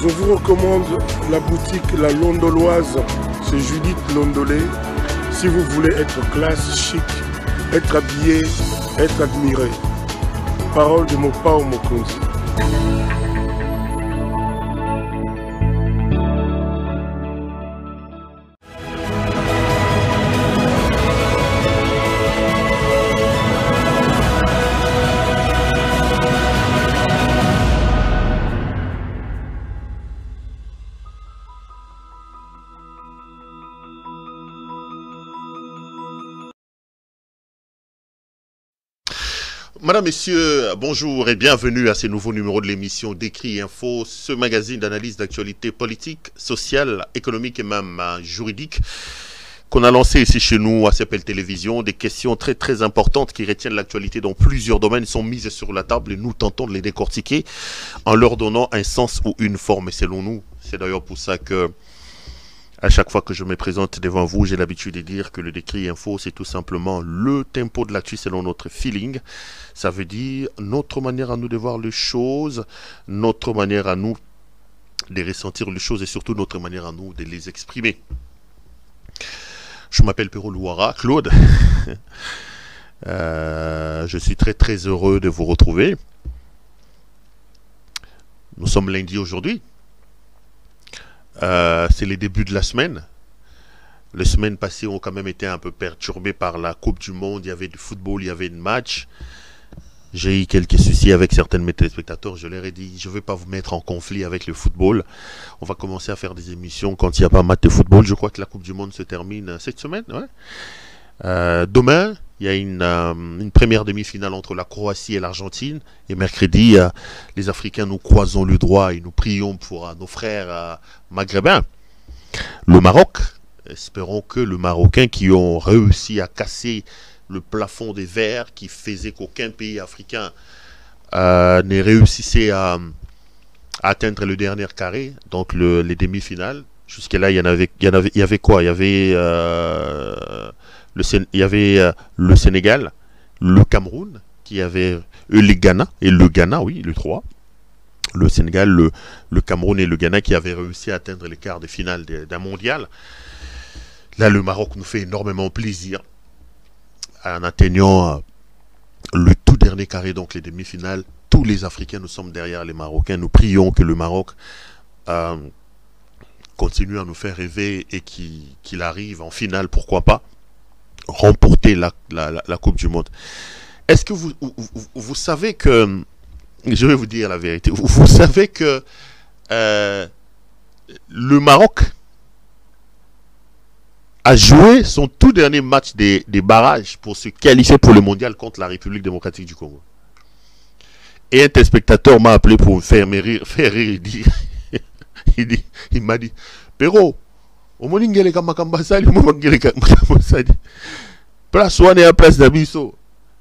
Je vous recommande la boutique La Londoloise, c'est Judith Londolé. Si vous voulez être classe, chic, être habillé, être admiré. Parole de Mopao Mokonzi. Madame, Messieurs, bonjour et bienvenue à ce nouveau numéro de l'émission Décrit Info, ce magazine d'analyse d'actualité politique, sociale, économique et même juridique qu'on a lancé ici chez nous à CPL Télévision. Des questions très importantes qui retiennent l'actualité dans plusieurs domaines sont mises sur la table et nous tentons de les décortiquer en leur donnant un sens ou une forme. Et selon nous, c'est d'ailleurs pour ça que à chaque fois que je me présente devant vous, j'ai l'habitude de dire que le Décrit Info, c'est tout simplement le tempo de l'actu selon notre feeling. Ça veut dire notre manière à nous de voir les choses, notre manière à nous de ressentir les choses et surtout notre manière à nous de les exprimer. Je m'appelle Pero Louara, Claude. Je suis très heureux de vous retrouver. Nous sommes lundi aujourd'hui. C'est les débuts de la semaine. Les semaines passées ont quand même été un peu perturbées par la Coupe du Monde. Il y avait du football, il y avait des matchs. J'ai eu quelques soucis avec certains de mes téléspectateurs. Je leur ai dit, je ne vais pas vous mettre en conflit avec le football. On va commencer à faire des émissions quand il n'y a pas match de football. Je crois que la Coupe du Monde se termine cette semaine. Ouais. Demain, il y a une première demi-finale entre la Croatie et l'Argentine. Et mercredi, les Africains, nous croisons le droit et nous prions pour nos frères maghrébins. Le Maroc, espérons que les Marocains qui ont réussi à casser le plafond des verres qui faisait qu'aucun pays africain n'ait réussi à atteindre le dernier carré, donc les demi-finales. Jusque-là, il y avait quoi? Il y avait le Sénégal, le Cameroun, qui avait le Ghana, oui, le 3. Le Sénégal, le Cameroun et le Ghana qui avaient réussi à atteindre les quarts de finale d'un mondial. Là, le Maroc nous fait énormément plaisir en atteignant le tout dernier carré, donc les demi-finales. Tous les Africains, nous sommes derrière les Marocains. Nous prions que le Maroc continue à nous faire rêver et qu'il arrive en finale, pourquoi pas, remporter la Coupe du Monde. Est-ce que vous savez que, je vais vous dire la vérité, vous savez que le Maroc a joué son tout dernier match des barrages pour se qualifier pour le mondial contre la République démocratique du Congo. Et un téléspectateur m'a appelé pour me faire rire, il m'a dit, Pero,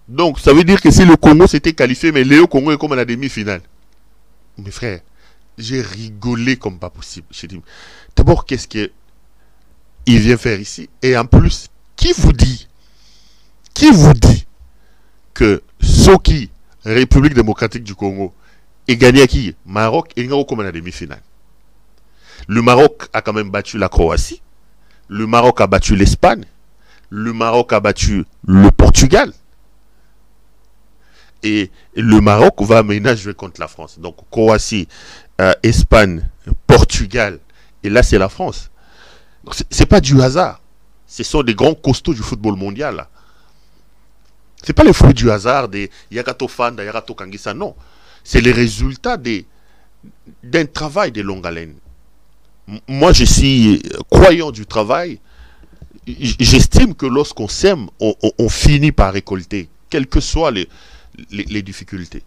donc ça veut dire que si le Congo s'était qualifié, mais Léo Congo est comme à la demi-finale. Mes frères, j'ai rigolé comme pas possible. J'ai dit, d'abord, qu'est-ce qu'il vient faire ici? Et en plus, qui vous dit que Soki, République démocratique du Congo, est gagné à qui? Maroc et comme à la demi-finale. Le Maroc a quand même battu la Croatie. Le Maroc a battu l'Espagne. Le Maroc a battu le Portugal. Et le Maroc va maintenant jouer contre la France. Donc Croatie, Espagne, Portugal. Et là, c'est la France. C'est pas du hasard. Ce sont des grands costauds du football mondial. C'est pas le fruit du hasard des Yakato Fanda, Yakato Kangisa. Non. C'est les résultats d'un travail de longue haleine. Moi, je suis croyant du travail. J'estime que lorsqu'on sème, on finit par récolter, quelles que soient les difficultés.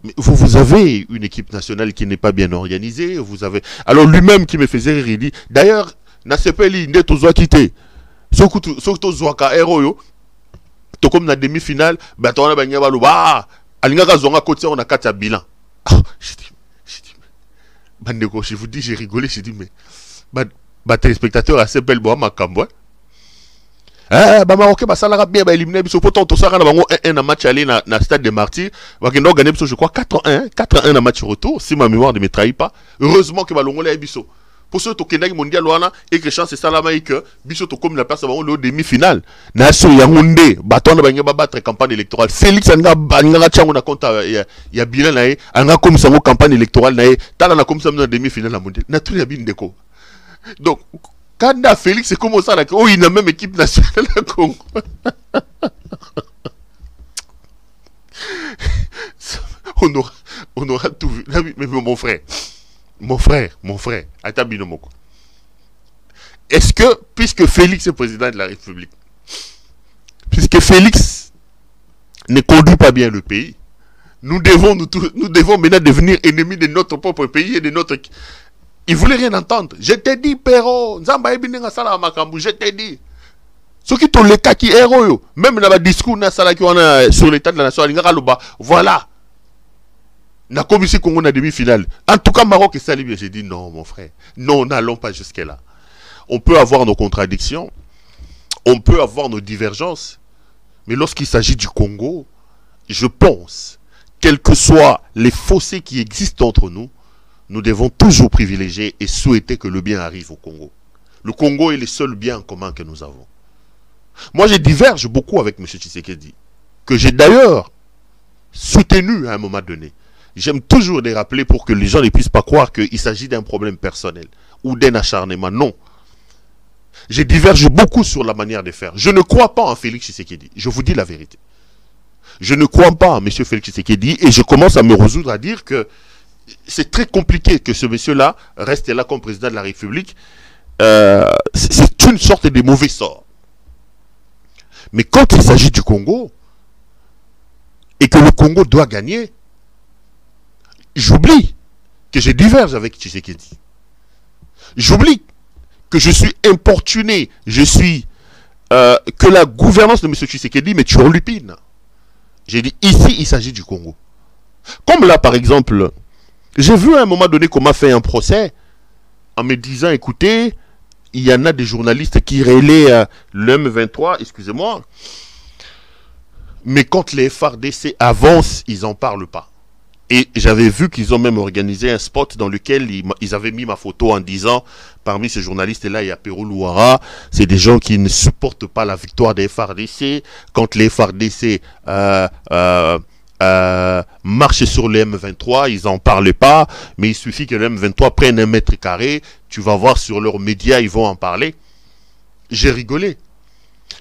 Mais vous avez une équipe nationale qui n'est pas bien organisée. Vous avez... Alors lui-même qui me faisait rire, il dit, d'ailleurs, Nasepeli, n'est tout quitté. Surtout Zouaka Héroyo, tout comme la demi-finale, on a Alingaka Zonga côté, on a 4 bilan. Je vous dis, j'ai rigolé, j'ai dit, mais téléspectateur assez belle, ma cambo. Bah Marocain, bah ça l'a bien éliminé. Biso pourtant tout ça, on a un match aller na stade des Martyrs. Bah qui gagné je crois 4-1 na match retour. Si ma mémoire ne me trahit pas. Heureusement que Balongo l'a biso. Pour ceux qui ont mondial wana et que chance c'est ça là que biso to comme la place avant le demi-finale. Na so Yaoundé, baton ba ngaba battre campagne électorale. Félix anga banga chango na compte ya bilan na e, anga comme ça campagne électorale na e, tala na comme ça na demi-finale la mondial. Na tout ya bin deko. Donc quand Félix c'est comme ça là, oh il a même équipe nationale à Congo. on aura tout vu. Mais mon frère, Atabinomoko. Est-ce que, puisque Félix est président de la République, puisque Félix ne conduit pas bien le pays, nous devons maintenant devenir ennemis de notre propre pays et de notre... Il voulait rien entendre. Je t'ai dit, Péro, je t'ai dit. Ceux qui ont le cas qui est héros, même dans le discours sur l'état de la nation, voilà. La commission Congo na demi-finale. En tout cas, Maroc et Salibé, j'ai dit non, mon frère. Non, n'allons pas jusque-là. On peut avoir nos contradictions, on peut avoir nos divergences, mais lorsqu'il s'agit du Congo, je pense, quels que soient les fossés qui existent entre nous, nous devons toujours privilégier et souhaiter que le bien arrive au Congo. Le Congo est le seul bien en commun que nous avons. Moi, je diverge beaucoup avec M. Tshisekedi, que j'ai d'ailleurs soutenu à un moment donné. J'aime toujours les rappeler pour que les gens ne puissent pas croire qu'il s'agit d'un problème personnel ou d'un acharnement. Non. Je diverge beaucoup sur la manière de faire. Je ne crois pas en Félix Tshisekedi. Je vous dis la vérité. Je ne crois pas en M. Félix Tshisekedi et je commence à me résoudre à dire que c'est très compliqué que ce monsieur-là reste là comme président de la République. C'est une sorte de mauvais sort. Mais quand il s'agit du Congo, et que le Congo doit gagner, j'oublie que je diverge avec Tshisekedi. J'oublie que je suis importuné, que la gouvernance de M. Tshisekedi me turlupine. J'ai dit, ici, il s'agit du Congo. Comme là, par exemple, j'ai vu à un moment donné qu'on m'a fait un procès en me disant, écoutez, il y en a des journalistes qui relaient le M23, excusez-moi, mais quand les FARDC avancent, ils n'en parlent pas. Et j'avais vu qu'ils ont même organisé un spot dans lequel ils avaient mis ma photo en disant, parmi ces journalistes-là, il y a Péro Louara, c'est des gens qui ne supportent pas la victoire des FARDC. Quand les FARDC marchent sur le M23, ils n'en parlent pas, mais il suffit que le M23 prenne 1 mètre carré, tu vas voir sur leurs médias, ils vont en parler. J'ai rigolé.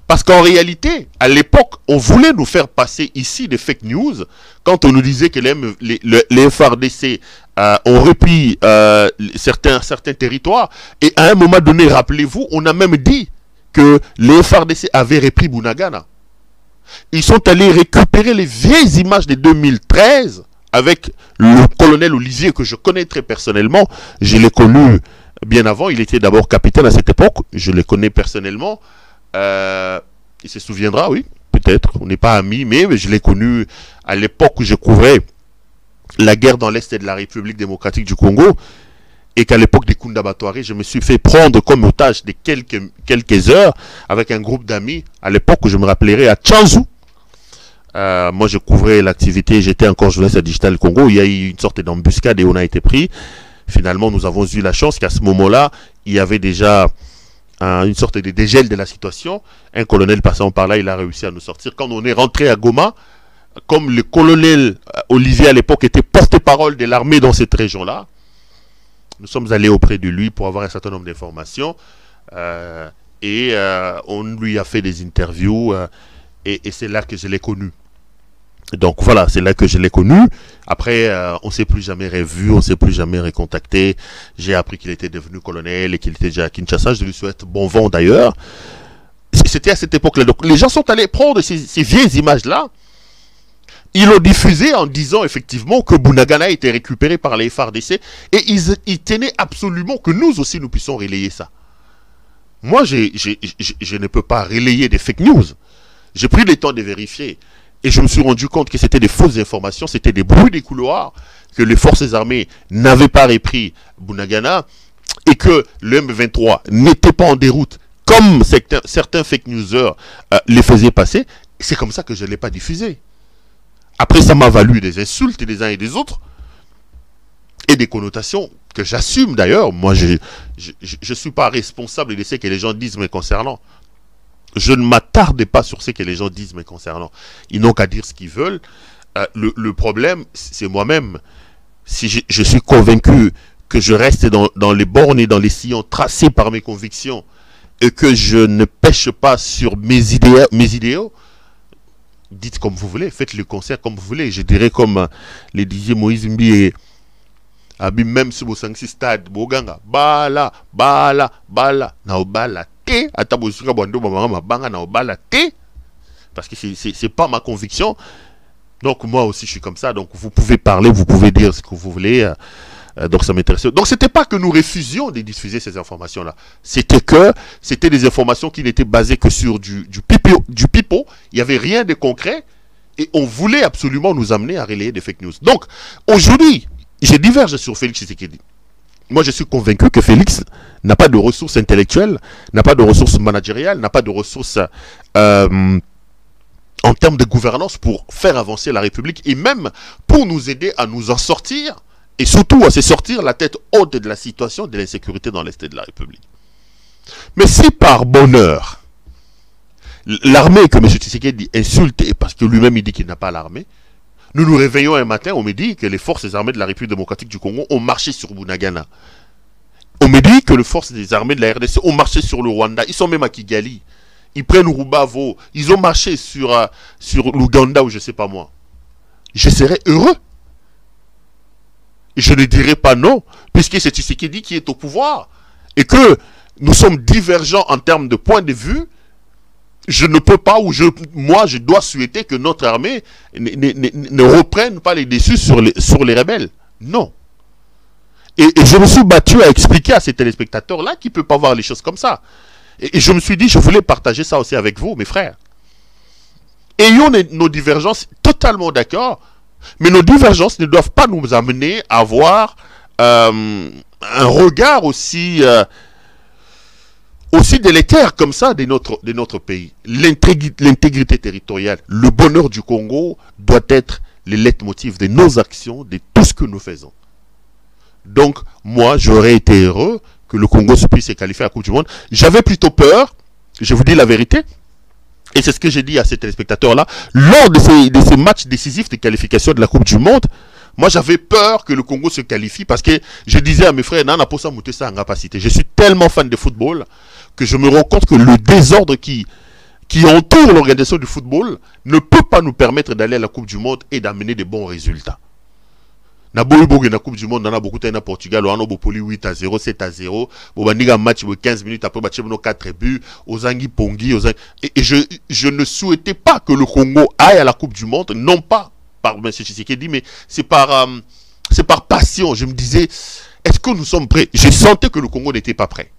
Parce qu'en réalité, à l'époque, on voulait nous faire passer ici des fake news quand on nous disait que les FARDC ont repris certains territoires. Et à un moment donné, rappelez-vous, on a même dit que les FARDC avaient repris Bunagana. Ils sont allés récupérer les vieilles images de 2013 avec le colonel Olivier que je connais très personnellement. Je l'ai connu bien avant. Il était d'abord capitaine à cette époque. Je le connais personnellement. Il se souviendra, oui, peut-être. On n'est pas amis, mais je l'ai connu à l'époque où je couvrais la guerre dans l'Est de la République démocratique du Congo. Et qu'à l'époque des Kunda Batouari, je me suis fait prendre comme otage de quelques heures avec un groupe d'amis. À l'époque où je me rappellerai à Tchanzou. Moi, je couvrais l'activité, j'étais encore journaliste à Digital Congo. Il y a eu une sorte d'embuscade et on a été pris. Finalement, nous avons eu la chance qu'à ce moment-là, il y avait déjà une sorte de dégel de la situation. Un colonel passant par là, il a réussi à nous sortir. Quand on est rentré à Goma, comme le colonel Olivier à l'époque était porte-parole de l'armée dans cette région-là, nous sommes allés auprès de lui pour avoir un certain nombre d'informations et on lui a fait des interviews et c'est là que je l'ai connu. Donc voilà, c'est là que je l'ai connu. Après, on ne s'est plus jamais revu, on ne s'est plus jamais recontacté. J'ai appris qu'il était devenu colonel et qu'il était déjà à Kinshasa. Je lui souhaite bon vent d'ailleurs. C'était à cette époque-là. Donc les gens sont allés prendre ces vieilles images-là. Ils l'ont diffusé en disant effectivement que Bunagana a été récupéré par les FARDC et ils tenaient absolument que nous aussi nous puissions relayer ça. Moi, je ne peux pas relayer des fake news. J'ai pris le temps de vérifier. Et je me suis rendu compte que c'était des fausses informations, c'était des bruits des couloirs, que les forces armées n'avaient pas repris Bunagana, et que le M23 n'était pas en déroute comme certains fake newsers les faisaient passer. C'est comme ça que je ne l'ai pas diffusé. Après, ça m'a valu des insultes des uns et des autres, et des connotations que j'assume d'ailleurs. Moi, je ne suis pas responsable de ce que les gens disent me concernant. Je ne m'attarde pas sur ce que les gens disent me concernant. Ils n'ont qu'à dire ce qu'ils veulent. Le problème, c'est moi-même. Si je suis convaincu que je reste dans les bornes et dans les sillons tracés par mes convictions, et que je ne pêche pas sur mes idéaux, dites comme vous voulez, faites le concert comme vous voulez. Je dirais comme les disait Moïse Mbi et Abi, même sur vos 5-6 stades, Boganga, bala, na obala te, atabosuka bondo mama banga na obala te, parce que c'est pas ma conviction. Donc moi aussi je suis comme ça, donc vous pouvez parler, vous pouvez dire ce que vous voulez. Donc ça m'intéresse. Donc c'était pas que nous refusions de diffuser ces informations-là. C'était des informations qui n'étaient basées que sur du pipeau. Il n'y avait rien de concret. Et on voulait absolument nous amener à relayer des fake news. Donc aujourd'hui, je diverge sur Félix Tshisekedi. Moi je suis convaincu que Félix n'a pas de ressources intellectuelles, n'a pas de ressources managériales, n'a pas de ressources en termes de gouvernance pour faire avancer la République et même pour nous aider à nous en sortir. Et surtout à se sortir la tête haute de la situation de l'insécurité dans l'Est de la République. Mais si par bonheur, l'armée que M. Tshisekedi insulte, et parce que lui-même il dit qu'il n'a pas l'armée, nous nous réveillons un matin, on me dit que les forces armées de la République démocratique du Congo ont marché sur Bunagana. On me dit que les forces des armées de la RDC ont marché sur le Rwanda, ils sont même à Kigali. Ils prennent Rubavo, ils ont marché sur l'Ouganda ou je ne sais pas moi. Je serais heureux. Je ne dirais pas non, puisque c'est Tshisekedi qui est au pouvoir. Et que nous sommes divergents en termes de point de vue. Je ne peux pas, moi je dois souhaiter que notre armée ne reprenne pas les déçus sur les rebelles. Non. Et je me suis battu à expliquer à ces téléspectateurs-là qu'ils ne peuvent pas voir les choses comme ça. Et je me suis dit, je voulais partager ça aussi avec vous, mes frères. Ayons nos divergences totalement d'accord. Mais nos divergences ne doivent pas nous amener à avoir un regard aussi délétère comme ça de notre pays. L'intégrité territoriale, le bonheur du Congo doit être le leitmotiv de nos actions, de tout ce que nous faisons. Donc, moi, j'aurais été heureux que le Congo puisse se qualifier à la Coupe du Monde. J'avais plutôt peur, je vous dis la vérité, et c'est ce que j'ai dit à ces téléspectateurs-là, lors de ces matchs décisifs de qualification de la Coupe du Monde, moi j'avais peur que le Congo se qualifie parce que je disais à mes frères, Nana Posa Moutessa en capacité. Je suis tellement fan de football que je me rends compte que le désordre qui entoure l'organisation du football ne peut pas nous permettre d'aller à la Coupe du Monde et d'amener de bons résultats. Na Coupe du Monde, on a beaucoup de Portugal, on a Bopoli 8-0, 7-0. On a un match de 15 minutes après, on a 4 buts. Ozangi Pongi, et je ne souhaitais pas que le Congo aille à la Coupe du Monde, non pas par M. Tshisekedi, mais c'est par passion. Je me disais, est-ce que nous sommes prêts? Je sentais que le Congo n'était pas prêt.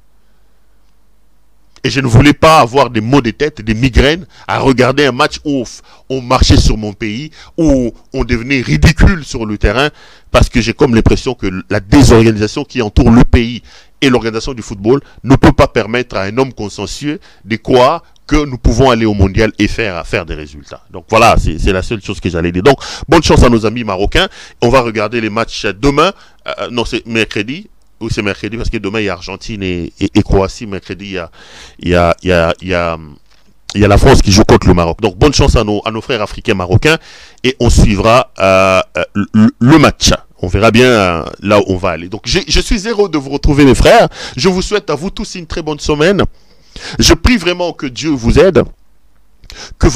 Et je ne voulais pas avoir des maux de tête, des migraines, à regarder un match où on marchait sur mon pays, où on devenait ridicule sur le terrain, parce que j'ai comme l'impression que la désorganisation qui entoure le pays et l'organisation du football ne peut pas permettre à un homme consensueux de croire que nous pouvons aller au mondial et faire des résultats. Donc voilà, c'est la seule chose que j'allais dire. Donc, bonne chance à nos amis marocains. On va regarder les matchs demain. Non, c'est mercredi. Oui, c'est mercredi parce que demain il y a Argentine et Croatie. Mercredi il y a la France qui joue contre le Maroc. Donc bonne chance à nos frères africains marocains et on suivra le match. On verra bien là où on va aller. Donc je suis heureux de vous retrouver mes frères. Je vous souhaite à vous tous une très bonne semaine. Je prie vraiment que Dieu vous aide, que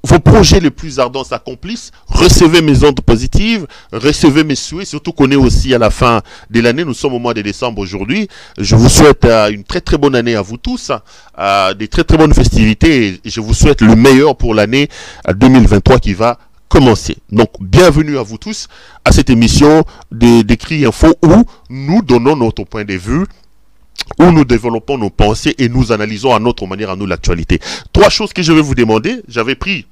vos projets les plus ardents s'accomplissent. Recevez mes ondes positives, recevez mes souhaits, surtout qu'on est aussi à la fin de l'année. Nous sommes au mois de décembre aujourd'hui. Je vous souhaite une très très bonne année à vous tous, des très très bonnes festivités et je vous souhaite le meilleur pour l'année 2023 qui va commencer. Donc, bienvenue à vous tous à cette émission des Cris Info où nous donnons notre point de vue, où nous développons nos pensées et nous analysons à notre manière, à nous, l'actualité. 3 choses que je vais vous demander. J'avais pris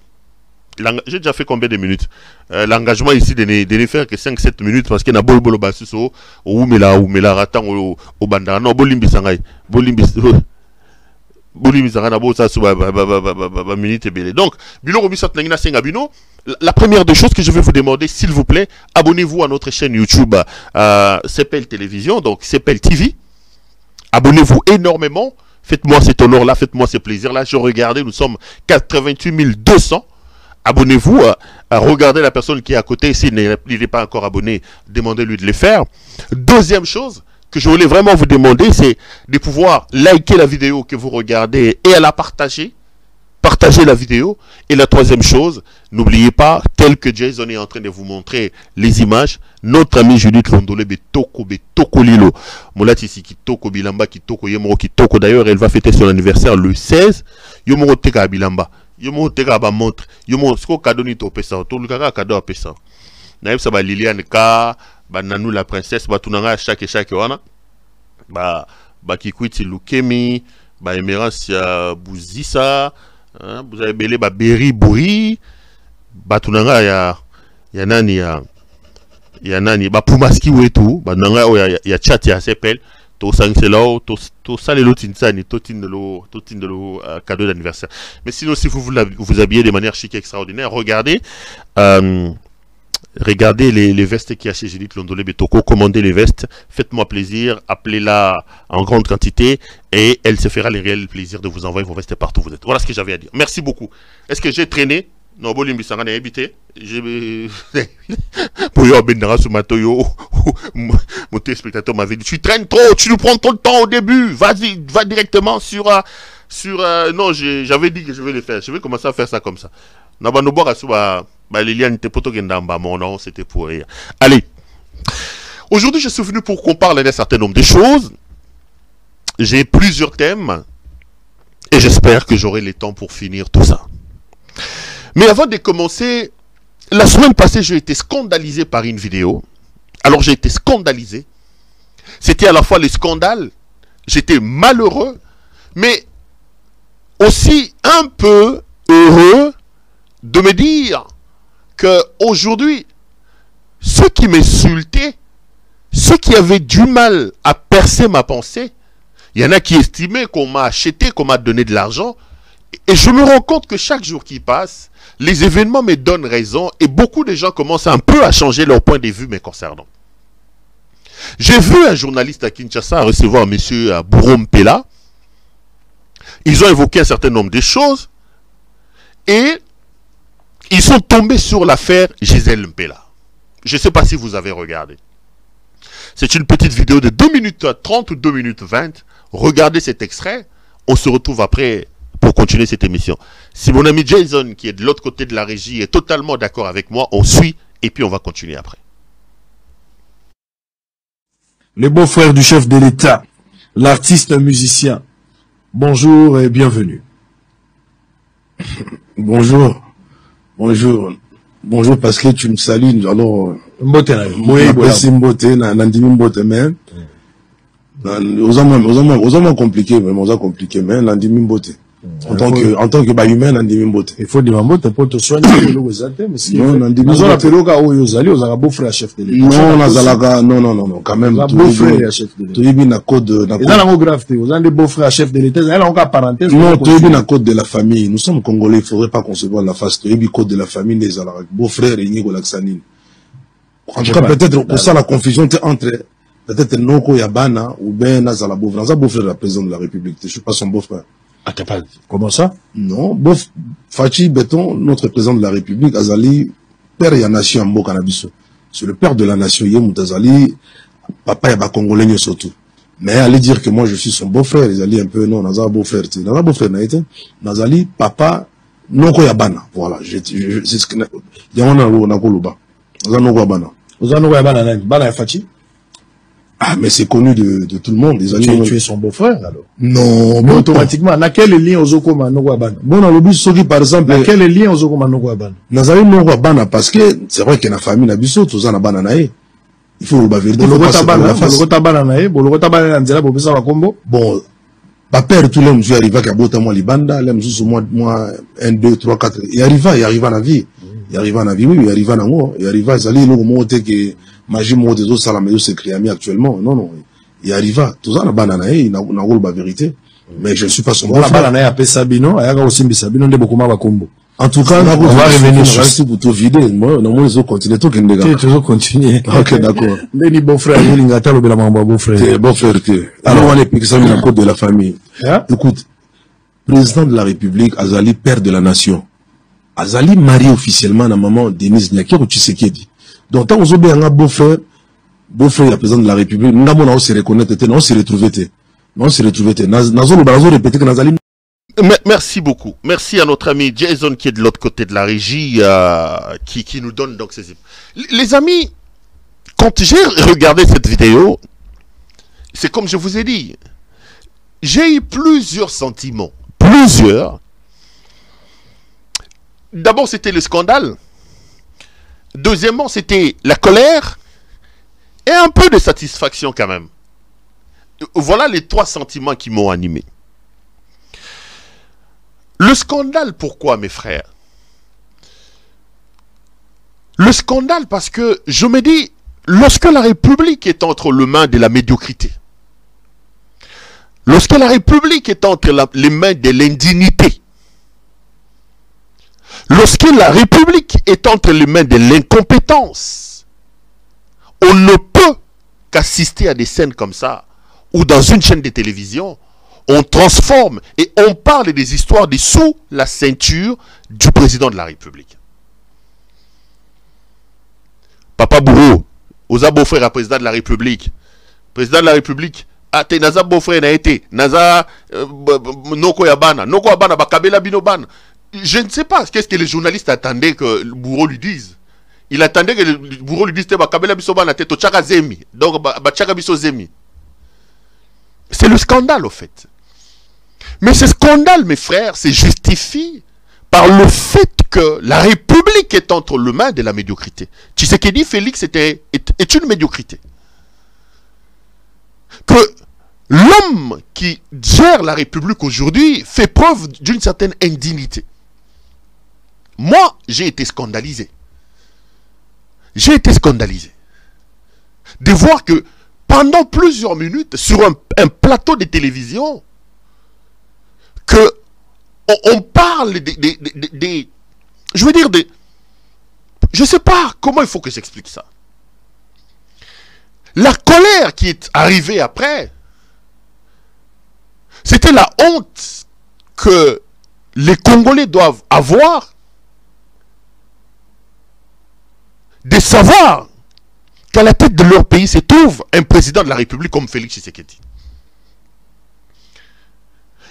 J'ai déjà fait combien de minutes? L'engagement ici de ne faire que 5-7 minutes parce qu'il y a bol bolo basuso ou mela ratan au bandana non bolimbi sangai bolimbi sangana bo ça sous minute belé. Donc bilo robi sat nangina senga bino. La première des choses que je vais vous demander, s'il vous plaît, abonnez-vous à notre chaîne YouTube CPL Télévision, donc CPL TV. Abonnez-vous énormément. Faites-moi cet honneur-là, faites-moi ce plaisir-là. Je regardais, nous sommes 88 200. Abonnez-vous, regardez la personne qui est à côté. S'il n'est pas encore abonné, demandez-lui de le faire. Deuxième chose que je voulais vraiment vous demander, c'est de pouvoir liker la vidéo que vous regardez et à la partager. Partagez la vidéo. Et la troisième chose, n'oubliez pas, tel que Jason est en train de vous montrer les images, notre ami Judith Londolé Betoko Lilo. Molati si Kitoko Bilamba, Kitoko Yemoro Kitoko. D'ailleurs, elle va fêter son anniversaire le 16. Yomoro Teka Bilamba. Yomoro Teka ba montre. Yomoro Sko cadeau ni to pesa. To lukaka cadeau a pesa. Naïf ça ba Liliane Ka, ba Nanou la princesse, ba tunanga chaque wana. Ba Kikwiti Lukemi, ba Emerance Bouzissa. Vous avez belé Berry Bouri, Batunanga ya nani Pumaski ou et tout, Nanga ya chat ya s'appelle, to sang c'est là, to sale l'autre insani, to tin de l'eau cadeau d'anniversaire. Mais sinon, si vous vous habillez de manière chic et extraordinaire, regardez. Regardez les vestes qu'il y a chez Judith Londolé Betoko, commandez les vestes, faites-moi plaisir, appelez-la en grande quantité et elle se fera le réel plaisir de vous envoyer vos vestes partout où vous êtes. Voilà ce que j'avais à dire. Merci beaucoup. Est-ce que j'ai traîné? Non, Bolimbi Sangana a habité. Pour yo Bendara Sumatoyo, mon téléspectateur m'avait dit, tu traînes trop, tu nous prends trop de temps au début, vas-y, va directement sur non, j'avais dit que je vais le faire, je vais commencer à faire ça comme ça. Liliane non, c'était pour rire. Allez, aujourd'hui je suis venu pour qu'on parle d'un certain nombre de choses. J'ai plusieurs thèmes et j'espère que j'aurai le temps pour finir tout ça. Mais avant de commencer, la semaine passée j'ai été scandalisé par une vidéo. Alors j'ai été scandalisé. C'était à la fois le scandale, j'étais malheureux, mais aussi un peu heureux de me dire qu'aujourd'hui, ceux qui m'insultaient, ceux qui avaient du mal à percer ma pensée, il y en a qui estimaient qu'on m'a acheté, qu'on m'a donné de l'argent. Et je me rends compte que chaque jour qui passe, les événements me donnent raison et beaucoup de gens commencent un peu à changer leur point de vue me concernant. J'ai vu un journaliste à Kinshasa recevoir M. Bourom Pela. Ils ont évoqué un certain nombre de choses et ils sont tombés sur l'affaire Gisèle Mpela. Je ne sais pas si vous avez regardé. C'est une petite vidéo de 2 minutes 30 ou 2 minutes 20. Regardez cet extrait. On se retrouve après pour continuer cette émission. Si mon ami Jason, qui est de l'autre côté de la régie, est totalement d'accord avec moi, on suit et puis on va continuer après. Les beaux-frères du chef de l'État, l'artiste musicien. Bonjour et bienvenue. Bonjour. Bonjour. Bonjour parce que tu me salues. Alors, Mbote Nandimi Mbote même. Aux hommes compliqués, mais aux hommes compliqués, mais Nandimi Mbote. En tant que humain, Nandimi Mbote. Il faut dire Mbote pour te soigner. Non, Nandimi Mbote. Non, quand même. Beau-frère chef de l'État. Tu es bien à code de la. Ils ont grave. Vous avez des beaux-frères chef de l'État. Ils ont encore parenthèse. Non, tu es bien à code de la famille. Nous sommes Congolais. Il ne faudrait pas concevoir la face. Tu es bien code de la famille des beaux-frères et Nigo Laxanine. En tout cas, peut-être pour ça la confusion entre peut-être Noko Yabana ou Ben Nazala beau-frère. Nazala beau-frère de la présidente de la République. Je ne suis pas son beau-frère. Ah, t'as pas dit. Comment ça? Non, Fachi Beton, notre président de la République, Azali, père et nation Mbo Canabiso. C'est le père de la nation Yemut Azali, papa Yaba Congolais surtout. Mais aller dire que moi je suis son beau-frère, Azali un peu, non, Nazala beau-frère, Nazala beau-frère Naïté, Nazali, papa, Noko Yabana. Voilà, c'est ce que, Yamana Nakoluba. Nazala Noko Yabana. Nazala Noko Yabana, Bana Fachi? Ah, mais c'est connu de tout le monde. Tu es son beau-frère, alors? Non, mais automatiquement, dans quel lien aux Okoma Nogwabana? Bon, dans le but, ceux qui, par exemple. Dans quel lien aux Okoma Nogwabana? Nazali Nogwabana, parce que c'est vrai que la famille Nabiso, tout ça n'a pas naïe. Il faut le vérité. Bon, papa tout le monde arriva qu'à bota moi libanda là monsieur moi 1 2 3 4 il arriva na vie il arriva na vie oui il arriva na moi il arriva zali le moment que magie mo des autres salama se créami actuellement non il arriva tout ça na banana na rôle la vérité mais je ne suis pas son bon la banana a Sabino ayaka aussi Sabino nde beaucoup ma kombo. En tout cas, on va revenir sur pour tout vider. Moi, non, ils ont continué tout qu'il négatif. Tu veux continuer. Ok, d'accord. Béni bon frère, il y a un le bon frère. Bon frère, alors on est piqué ça la côte de la famille. Écoute, président de la République, Azali, père de la nation. Azali marié officiellement à maman Denise Nyaki au Tshisekedi. Donc tant on a un beau frère, le président de la République, nous on se reconnaître, on se retrouver, on se retrouver. Nazo répéter que Nazali. Merci beaucoup. Merci à notre ami Jason qui est de l'autre côté de la régie, qui nous donne donc ces... Les amis, quand j'ai regardé cette vidéo, c'est comme je vous ai dit, j'ai eu plusieurs sentiments. Plusieurs. D'abord, c'était le scandale. Deuxièmement, c'était la colère. Et un peu de satisfaction quand même. Voilà les 3 sentiments qui m'ont animé. Le scandale, pourquoi, mes frères? Le scandale, parce que je me dis, lorsque la République est entre les mains de la médiocrité, lorsque la République est entre les mains de l'indignité, lorsque la République est entre les mains de l'incompétence, on ne peut qu'assister à des scènes comme ça, ou dans une chaîne de télévision, on transforme et on parle des histoires dessous la ceinture du président de la République. Papa Bourreau, osa beau-frère à président de la République. Président de la République, ate naza beau-frère na été, naza noko yabana bakabela binobana. Je ne sais pas qu'est-ce que les journalistes attendaient que le Bourreau lui dise. Il attendait que le Bourreau lui dise bakabela bisobana te to chaka zemi. Donc ba chaka biso zemi. C'est le scandale au fait. Mais ce scandale, mes frères, se justifie par le fait que la République est entre les mains de la médiocrité. Tshisekedi Félix est une médiocrité. Que l'homme qui gère la République aujourd'hui fait preuve d'une certaine indignité. Moi, j'ai été scandalisé. J'ai été scandalisé de voir que pendant plusieurs minutes, sur un plateau de télévision, que on parle je veux dire je ne sais pas comment il faut que j'explique ça. La colère qui est arrivée après, c'était la honte que les Congolais doivent avoir de savoir qu'à la tête de leur pays se trouve un président de la République comme Félix Tshisekedi.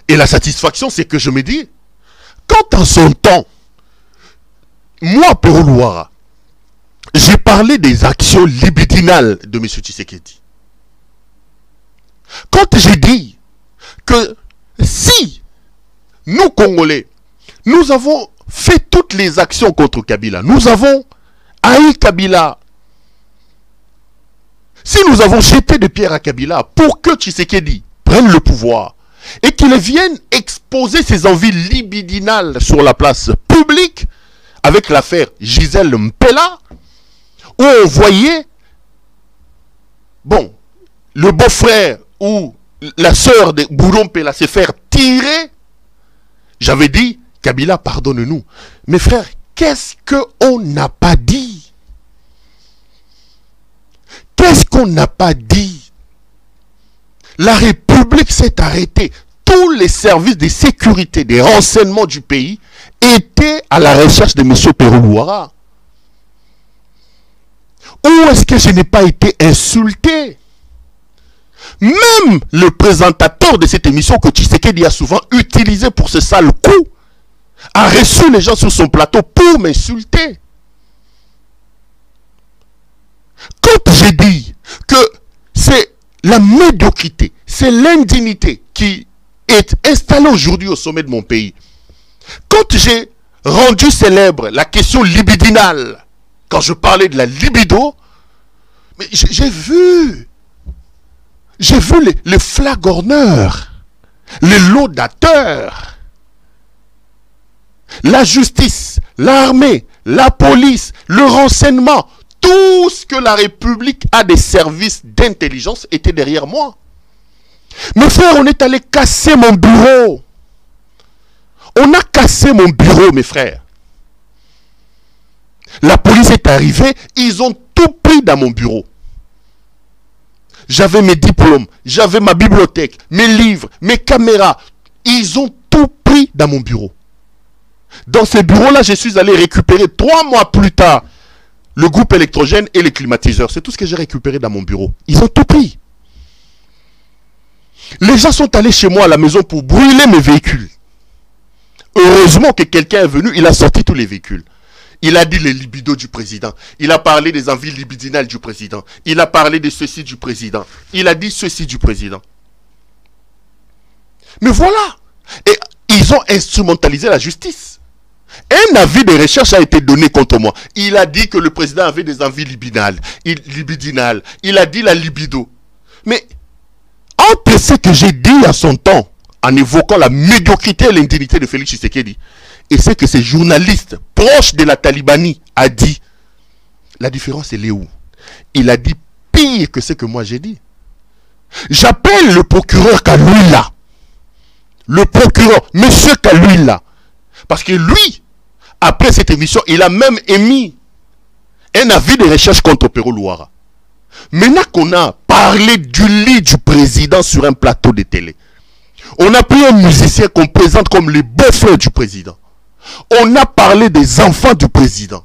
Et la satisfaction, c'est que je me dis, quand en son temps, moi, Perou Louara, j'ai parlé des actions libidinales de M. Tshisekedi. Quand j'ai dit que si nous, Congolais, nous avons fait toutes les actions contre Kabila, nous avons haï Kabila, si nous avons jeté des pierres à Kabila pour que Tshisekedi prenne le pouvoir et qu'il vienne exposer ses envies libidinales sur la place publique avec l'affaire Gisèle Mpela, où on voyait, bon, le beau-frère ou la sœur de Boulon Mpela se faire tirer, j'avais dit, Kabila, pardonne-nous. Mes frères, qu'est-ce qu'on n'a pas dit? Qu'est-ce qu'on n'a pas dit? La République s'est arrêtée. Tous les services de sécurité, des renseignements du pays étaient à la recherche de M. Perou Louara. Où est-ce que je n'ai pas été insulté? Même le présentateur de cette émission que Tshisekedi a souvent utilisé pour ce sale coup a reçu les gens sur son plateau pour m'insulter. Quand j'ai dit que c'est la médiocrité, c'est l'indignité qui est installée aujourd'hui au sommet de mon pays, quand j'ai rendu célèbre la question libidinale, quand je parlais de la libido, mais j'ai vu les flagorneurs, les laudateurs, la justice, l'armée, la police, le renseignement, tout ce que la République a des services d'intelligence était derrière moi. Mes frères, on est allé casser mon bureau. On a cassé mon bureau, mes frères. La police est arrivée, ils ont tout pris dans mon bureau. J'avais mes diplômes, j'avais ma bibliothèque, mes livres, mes caméras. Ils ont tout pris dans mon bureau. Dans ce bureau-là, je suis allé récupérer 3 mois plus tard le groupe électrogène et les climatiseurs. C'est tout ce que j'ai récupéré dans mon bureau. Ils ont tout pris. Les gens sont allés chez moi à la maison pour brûler mes véhicules. Heureusement que quelqu'un est venu, il a sorti tous les véhicules. Il a dit les libidos du président. Il a parlé des envies libidinales du président. Il a parlé de ceci du président. Il a dit ceci du président. Mais voilà. Et ils ont instrumentalisé la justice. Un avis de recherche a été donné contre moi. Il a dit que le président avait des envies libidinales. Il a dit la libido. Mais entre ce que j'ai dit à son temps, en évoquant la médiocrité et l'indignité de Félix Tshisekedi, et ce que ces journalistes proches de la Talibanie a dit, la différence elle est où? Il a dit pire que ce que moi j'ai dit. J'appelle le procureur Kalwila. Le procureur, monsieur Kalwila. Parce que lui, après cette émission, il a même émis un avis de recherche contre Pero Luara. Maintenant qu'on a parlé du lit du président sur un plateau de télé, on a pris un musicien qu'on présente comme les beaux-frères du président. On a parlé des enfants du président.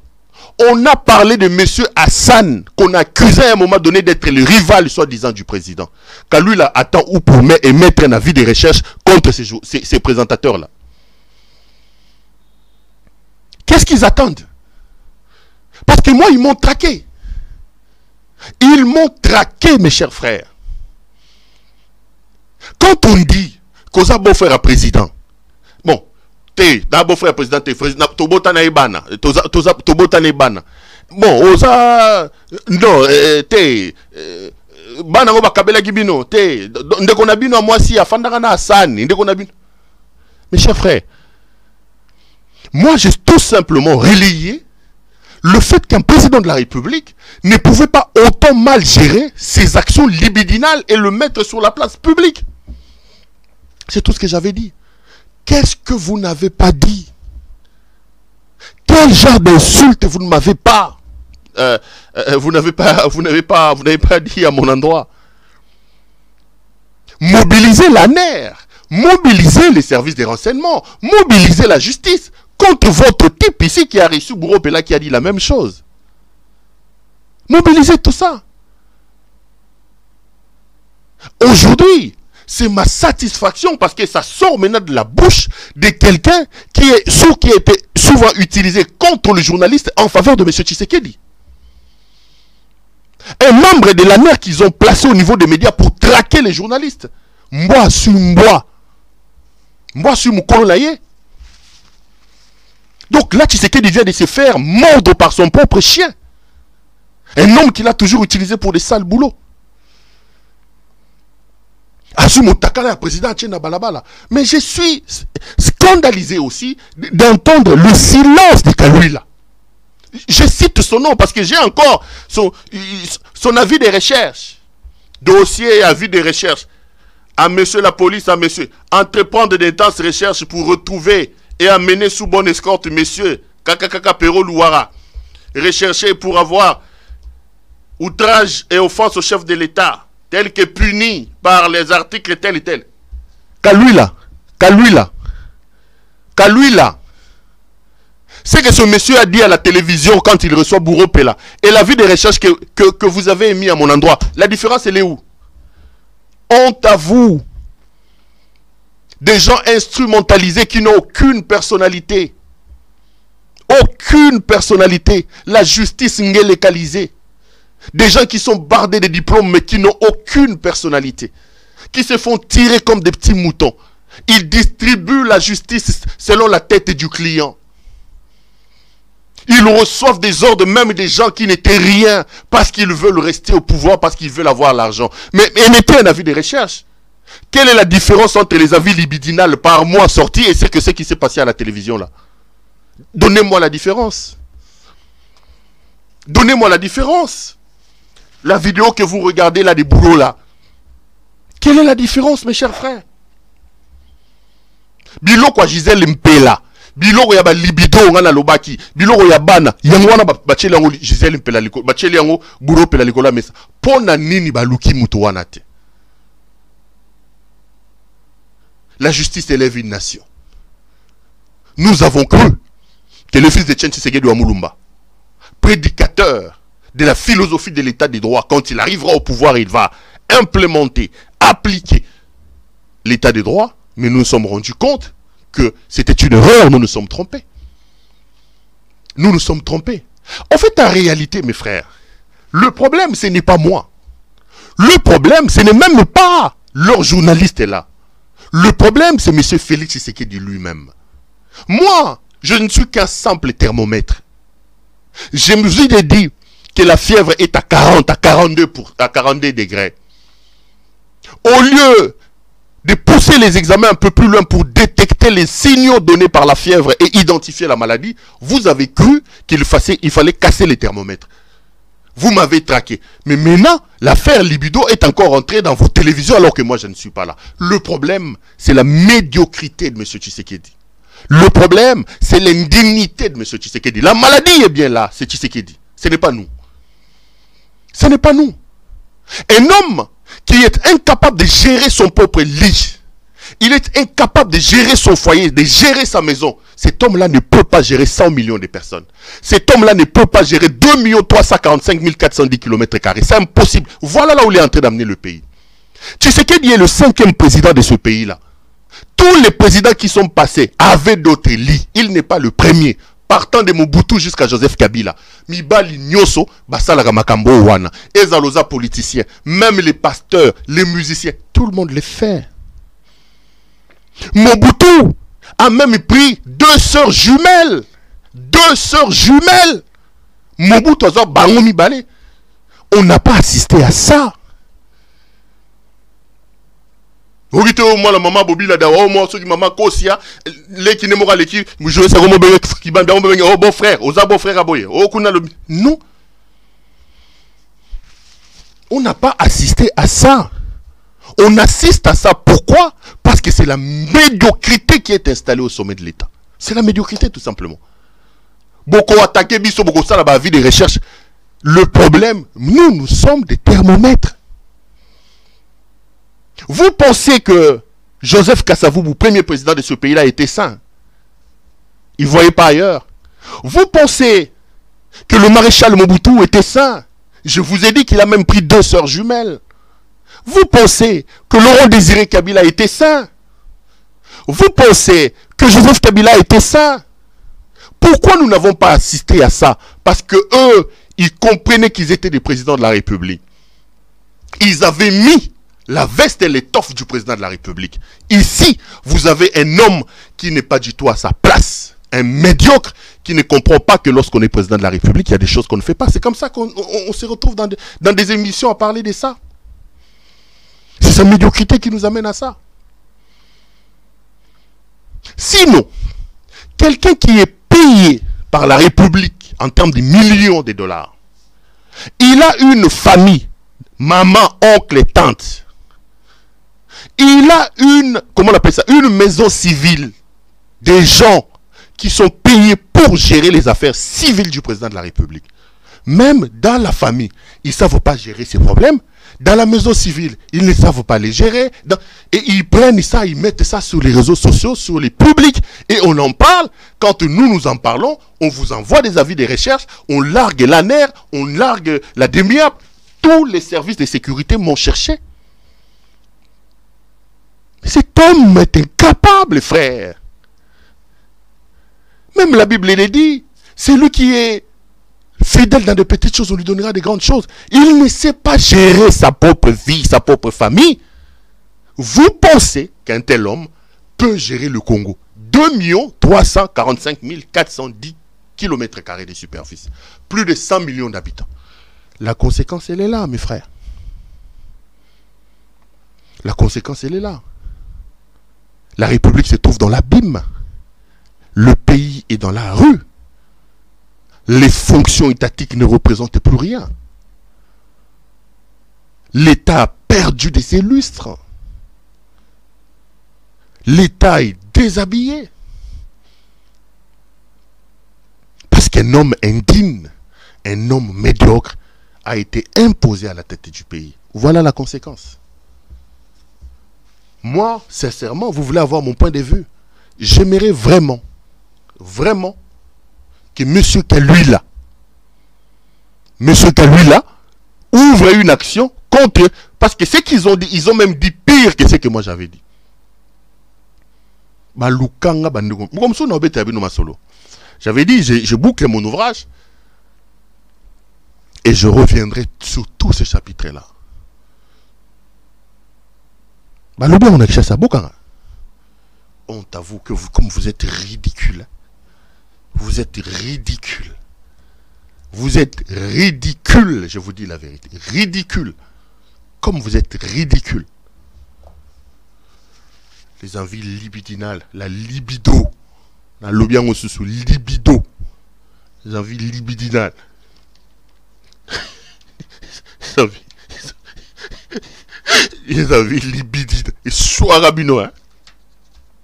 On a parlé de monsieur Hassan, qu'on accusait à un moment donné d'être le rival, soi-disant, du président. Car lui, là, attend ou pour mettre un avis de recherche contre ces présentateurs-là. Qu'est-ce qu'ils attendent? Parce que moi, ils m'ont traqué. Ils m'ont traqué, mes chers frères. Quand on dit qu'on a beau faire un président, bon, d'abord frère président, tobotana ebana, tobotana ebana. Bon, oza, non, bana ngo bakabela gibino, ndeko na bino moi si afandaka na asani, ndeko na bino. Mes chers frères, moi j'ai tout simplement relayé le fait qu'un président de la République ne pouvait pas autant mal gérer ses actions libidinales et le mettre sur la place publique. C'est tout ce que j'avais dit. Qu'est-ce que vous n'avez pas dit? Quel genre d'insulte vous ne m'avez pas vous n'avez pas dit à mon endroit? Mobiliser la NER, mobiliser les services de renseignement, mobiliser la justice contre votre type ici qui a reçu Bourreau Pela qui a dit la même chose. Mobiliser tout ça. Aujourd'hui, c'est ma satisfaction parce que ça sort maintenant de la bouche de quelqu'un qui a été souvent utilisé contre le journaliste en faveur de M. Tshisekedi. Un membre de la NER qu'ils ont placé au niveau des médias pour traquer les journalistes. Moi, sur moi. Moi, sur mon colonnaïe. Donc là, Tshisekedi vient de se faire mordre par son propre chien. Un homme qu'il a toujours utilisé pour des sales boulots. Mais je suis scandalisé aussi d'entendre le silence de Kalwila. Je cite son nom parce que j'ai encore son avis de recherche. Dossier et avis de recherche. À monsieur la police, à monsieur. Entreprendre d'intenses recherches pour retrouver et amener sous bonne escorte monsieur Kakakaka Pero Luara. Recherché pour avoir outrage et offense au chef de l'État. Tel que puni par les articles tel et tel. Kalwila. C'est que ce monsieur a dit à la télévision quand il reçoit Bourreau Pela. Et la vie de recherche que vous avez émis à mon endroit. La différence, elle est où? Honte à vous. Des gens instrumentalisés qui n'ont aucune personnalité. Aucune personnalité. La justice n'est localisée. Des gens qui sont bardés de diplômes mais qui n'ont aucune personnalité. Qui se font tirer comme des petits moutons. Ils distribuent la justice selon la tête du client. Ils reçoivent des ordres même des gens qui n'étaient rien parce qu'ils veulent rester au pouvoir, parce qu'ils veulent avoir l'argent. Mais émettez un avis de recherche. Quelle est la différence entre les avis libidinales par mois sortis et ce qui s'est passé à la télévision là? Donnez-moi la différence. Donnez-moi la différence. La vidéo que vous regardez là, des boulots là. Quelle est la différence, mes chers frères? Biloko ya Gisèle Mpela. Biloko ya ba libido ngana lobaki. Biloko ya bana. Yango wana bacheli yango Gisèle Mpela liko. Bacheli yango boulot pela likola mesa. Pona nini baluki mutu wana te? La justice élève une nation. Nous avons cru que le fils de Etienne Tshisekedi wa Mulumba, prédicateur de la philosophie de l'état des droits, quand il arrivera au pouvoir, il va implémenter, appliquer l'état des droits, mais nous nous sommes rendus compte que c'était une erreur, nous nous sommes trompés. Nous nous sommes trompés. En fait, en réalité, mes frères, le problème, ce n'est pas moi. Le problème, ce n'est même pas leur journaliste là. Le problème, c'est M. Félix Tshisekedi lui-même. Moi, je ne suis qu'un simple thermomètre. Je me suis dit que la fièvre est à 40, à 42 degrés. Au lieu de pousser les examens un peu plus loin pour détecter les signaux donnés par la fièvre et identifier la maladie, vous avez cru qu'il fallait casser les thermomètres. Vous m'avez traqué. Mais maintenant, l'affaire Libido est encore entrée dans vos télévisions alors que moi je ne suis pas là. Le problème, c'est la médiocrité de M. Tshisekedi. Le problème, c'est l'indignité de M. Tshisekedi. La maladie est bien là, c'est Tshisekedi. Ce n'est pas nous. Ce n'est pas nous. Un homme qui est incapable de gérer son propre lit, il est incapable de gérer son foyer, de gérer sa maison. Cet homme-là ne peut pas gérer 100 millions de personnes. Cet homme-là ne peut pas gérer 2 345 410 km². C'est impossible. Voilà là où il est en train d'amener le pays. Tshisekedi est le 5e président de ce pays-là. Tous les présidents qui sont passés avaient d'autres lits. Il n'est pas le premier. Partant de Mobutu jusqu'à Joseph Kabila. Mibali Nyoso, Basala Makambo Wana. Ezaloza politiciens. Même les pasteurs, les musiciens. Tout le monde les fait. Mobutu a même pris 2 sœurs jumelles. 2 sœurs jumelles. Mobutu a bango mibale. On n'a pas assisté à ça. Au moins la maman Bobi la dawa, au moins ceux qui maman Kosia, les qui ne m'aura les qui, je sais comment qui bande oh bon frère, aux beau frère aboye, oh kuna le non. On n'a pas assisté à ça. On assiste à ça. Pourquoi? Parce que c'est la médiocrité qui est installée au sommet de l'État. C'est la médiocrité tout simplement. Beaucoup attaqué biso, beaucoup ça la vie de recherche. Le problème, nous sommes des thermomètres. Vous pensez que Joseph Kasavubu, premier président de ce pays-là, était saint? Il ne voyait pas ailleurs. Vous pensez que le maréchal Mobutu était saint? Je vous ai dit qu'il a même pris 2 sœurs jumelles. Vous pensez que Laurent Désiré Kabila était saint? Vous pensez que Joseph Kabila était saint? Pourquoi nous n'avons pas assisté à ça? Parce que eux, ils comprenaient qu'ils étaient des présidents de la République. Ils avaient mis la veste et l'étoffe du président de la République. Ici, vous avez un homme qui n'est pas du tout à sa place. Un médiocre qui ne comprend pas que lorsqu'on est président de la République, il y a des choses qu'on ne fait pas. C'est comme ça qu'on se retrouve dans des émissions à parler de ça. C'est sa médiocrité qui nous amène à ça. Sinon, quelqu'un qui est payé par la République en termes de millions de dollars, il a une famille, maman, oncle et tante. Il a comment on appelle ça, une maison civile. Des gens qui sont payés pour gérer les affaires civiles du président de la République. Même dans la famille, ils ne savent pas gérer ces problèmes. Dans la maison civile, ils ne savent pas les gérer. Et ils prennent ça, ils mettent ça sur les réseaux sociaux, sur les publics. Et on en parle. Quand nous en parlons, on vous envoie des avis de recherche. On largue l'ANER, on largue la DEMIAP. Tous les services de sécurité m'ont cherché. Cet homme est incapable, frère. Même la Bible le dit. C'est lui qui est fidèle dans de petites choses, on lui donnera des grandes choses. Il ne sait pas gérer sa propre vie, sa propre famille. Vous pensez qu'un tel homme peut gérer le Congo? 2 345 410 km² de superficie. Plus de 100 millions d'habitants. La conséquence, elle est là, mes frères. La conséquence conséquence, elle est là. La République se trouve dans l'abîme. Le pays est dans la rue. Les fonctions étatiques ne représentent plus rien. L'État a perdu des illustres. L'État est déshabillé. Parce qu'un homme indigne, un homme médiocre, a été imposé à la tête du pays. Voilà la conséquence. Moi, sincèrement, vous voulez avoir mon point de vue. J'aimerais vraiment, vraiment, que M. Kaluila ouvre une action contre eux. Parce que ce qu'ils ont dit, ils ont même dit pire que ce que moi j'avais dit. J'avais dit, je boucle mon ouvrage et je reviendrai sur tout ce chapitre-là. On t'avoue que vous, comme vous êtes ridicule. Vous êtes ridicule. Vous êtes ridicule, je vous dis la vérité. Ridicule. Comme vous êtes ridicule. Les envies libidinales, la libido. La lobiango sous libido. Les envies libidinales. Les envies libidinales. Et soit rabino, hein.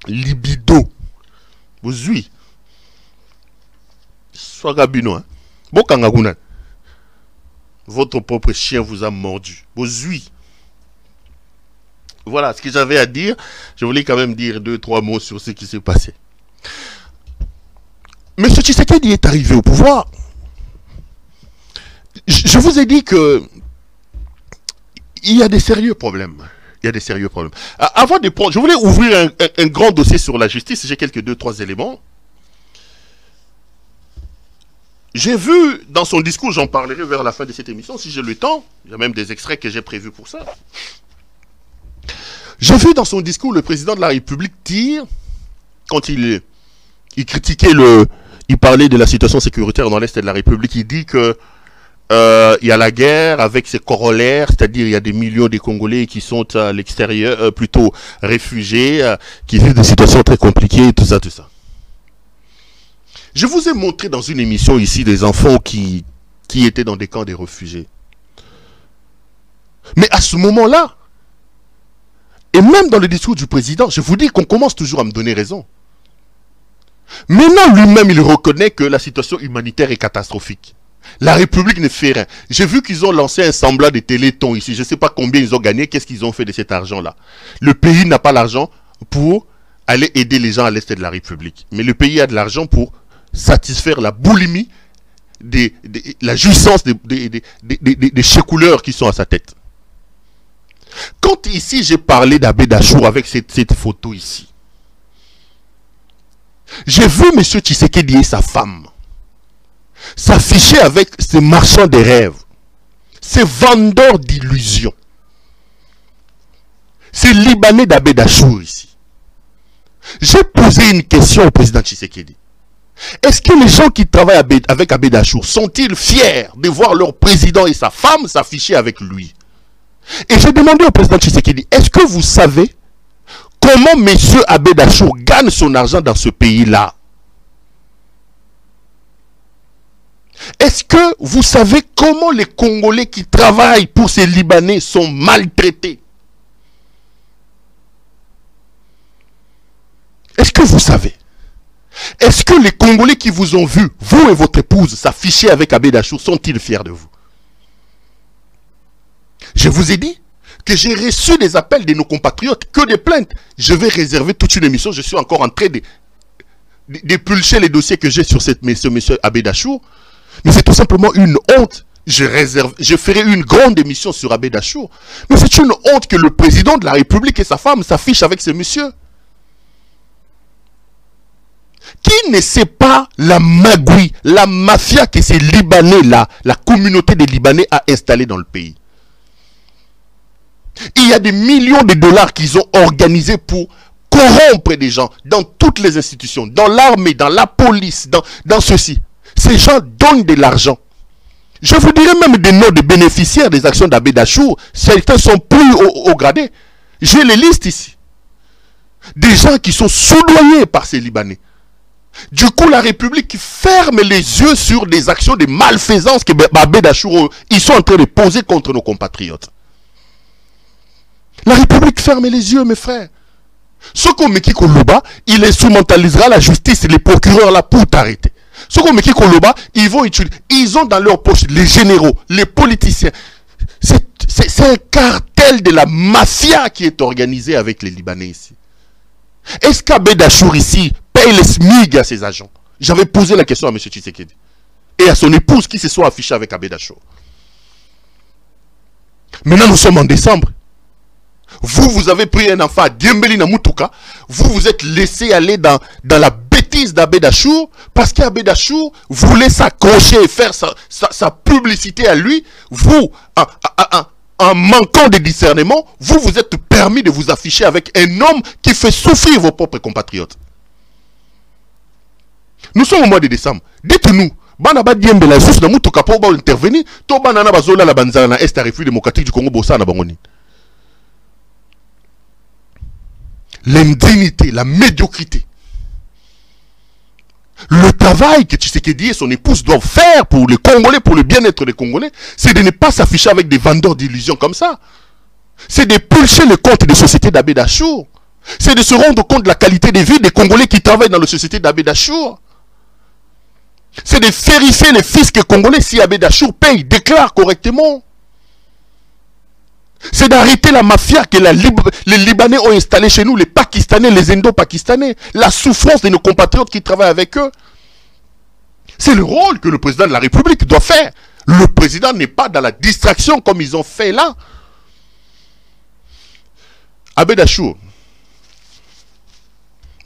Libido. Vous ouïez. Soit rabino, hein. Bokangagounan. Votre propre chien vous a mordu. Vous ouïez. Voilà ce que j'avais à dire. Je voulais quand même dire 2-3 mots sur ce qui s'est passé. Monsieur Tshisekedi est arrivé au pouvoir. Je vous ai dit que il y a des sérieux problèmes. Il y a des sérieux problèmes. Avant de prendre, je voulais ouvrir un grand dossier sur la justice. J'ai quelques 2-3 éléments. J'ai vu dans son discours, j'en parlerai vers la fin de cette émission, si j'ai le temps. Il y a même des extraits que j'ai prévus pour ça. J'ai vu dans son discours le président de la République dire, quand il critiquait il parlait de la situation sécuritaire dans l'Est de la République, il dit que il y a la guerre avec ses corollaires, c'est-à-dire il y a des millions de Congolais qui sont à l'extérieur, plutôt réfugiés, qui vivent des situations très compliquées, tout ça, tout ça. Je vous ai montré dans une émission ici des enfants qui étaient dans des camps de réfugiés. Mais à ce moment-là, et même dans le discours du président, je vous dis qu'on commence toujours à me donner raison. Maintenant, lui-même, il reconnaît que la situation humanitaire est catastrophique. La République ne fait rien. J'ai vu qu'ils ont lancé un semblant de téléthon ici. Je ne sais pas combien ils ont gagné. Qu'est-ce qu'ils ont fait de cet argent-là? Le pays n'a pas l'argent pour aller aider les gens à l'Est de la République. Mais le pays a de l'argent pour satisfaire la boulimie, la jouissance des chécouleurs qui sont à sa tête. Quand ici j'ai parlé d'Abbé Dachour avec cette photo ici, j'ai vu M. Tshisekedi et sa femme s'afficher avec ces marchands de rêves, ces vendeurs d'illusions, ces Libanais d'Abbé Dachour ici. J'ai posé une question au président Tshisekedi. Est-ce que les gens qui travaillent avec Abbé Dachour sont-ils fiers de voir leur président et sa femme s'afficher avec lui? Et j'ai demandé au président Tshisekedi, est-ce que vous savez comment M. Abbé Dachour gagne son argent dans ce pays-là? Est-ce que vous savez comment les Congolais qui travaillent pour ces Libanais sont maltraités? Est-ce que vous savez? Est-ce que les Congolais qui vous ont vu, vous et votre épouse, s'afficher avec Abbé Dachour, sont-ils fiers de vous? Je vous ai dit que j'ai reçu des appels de nos compatriotes, que des plaintes. Je vais réserver toute une émission. Je suis encore en train d'épulcher les dossiers que j'ai sur ce monsieur Abbé Dachour. Mais c'est tout simplement une honte. Je ferai une grande émission sur Abbé Dachour. Mais c'est une honte que le président de la République et sa femme s'affichent avec ce monsieur. Qui ne sait pas la magouille, la mafia que ces Libanais-là, la communauté des Libanais a installée dans le pays? Il y a des millions de dollars qu'ils ont organisés pour corrompre des gens dans toutes les institutions, dans l'armée, dans la police, dans ceci. Ces gens donnent de l'argent. Je vous dirai même des noms de bénéficiaires des actions d'Abbé Dachour. Certains sont plus haut gradés. J'ai les listes ici. Des gens qui sont soudoyés par ces Libanais. Du coup, la République ferme les yeux sur des actions de malfaisance que Abed-Achour, ils sont en train de poser contre nos compatriotes. La République ferme les yeux, mes frères. Ce qu'on met qui Koloba, il instrumentalisera la justice et les procureurs là pour t'arrêter. Ce qu'on met qui Koloba, ils vont utiliser, ils ont dans leur poche les généraux, les politiciens. C'est un cartel de la mafia qui est organisé avec les Libanais ici. Est-ce qu'Abed-Achour ici paye les SMIG à ses agents? J'avais posé la question à M. Tshisekedi et à son épouse qui se sont affichés avec Abed-Achour. Maintenant, nous sommes en décembre. Vous avez pris un enfant à Diembeli na Mutuka. Vous êtes laissé aller dans la bêtise d'Abed-Achour parce qu'Abed-Achour voulait s'accrocher et faire sa publicité à lui. Vous, en manquant de discernement, vous êtes permis de vous afficher avec un homme qui fait souffrir vos propres compatriotes. Nous sommes au mois de décembre. Dites-nous, Banaba Diembela juste na Mutuka pour intervenir, to banana bazola la banzana na Est République démocratique du Congo bossa na bangoni. L'indignité, la médiocrité. Le travail que Tshisekedi et son épouse doivent faire pour les Congolais, pour le bien-être des Congolais, c'est de ne pas s'afficher avec des vendeurs d'illusions comme ça. C'est de pulcher le compte des sociétés d'Abed-Achour. C'est de se rendre compte de la qualité de vie des Congolais qui travaillent dans les sociétés d'Abed-Achour. C'est de vérifier les fiscs congolais si Abed-Achour paye, déclare correctement. C'est d'arrêter la mafia que les Libanais ont installée chez nous, les Pakistanais, les Indo-Pakistanais, la souffrance de nos compatriotes qui travaillent avec eux. C'est le rôle que le président de la République doit faire. Le président n'est pas dans la distraction comme ils ont fait là. Abed-Achour,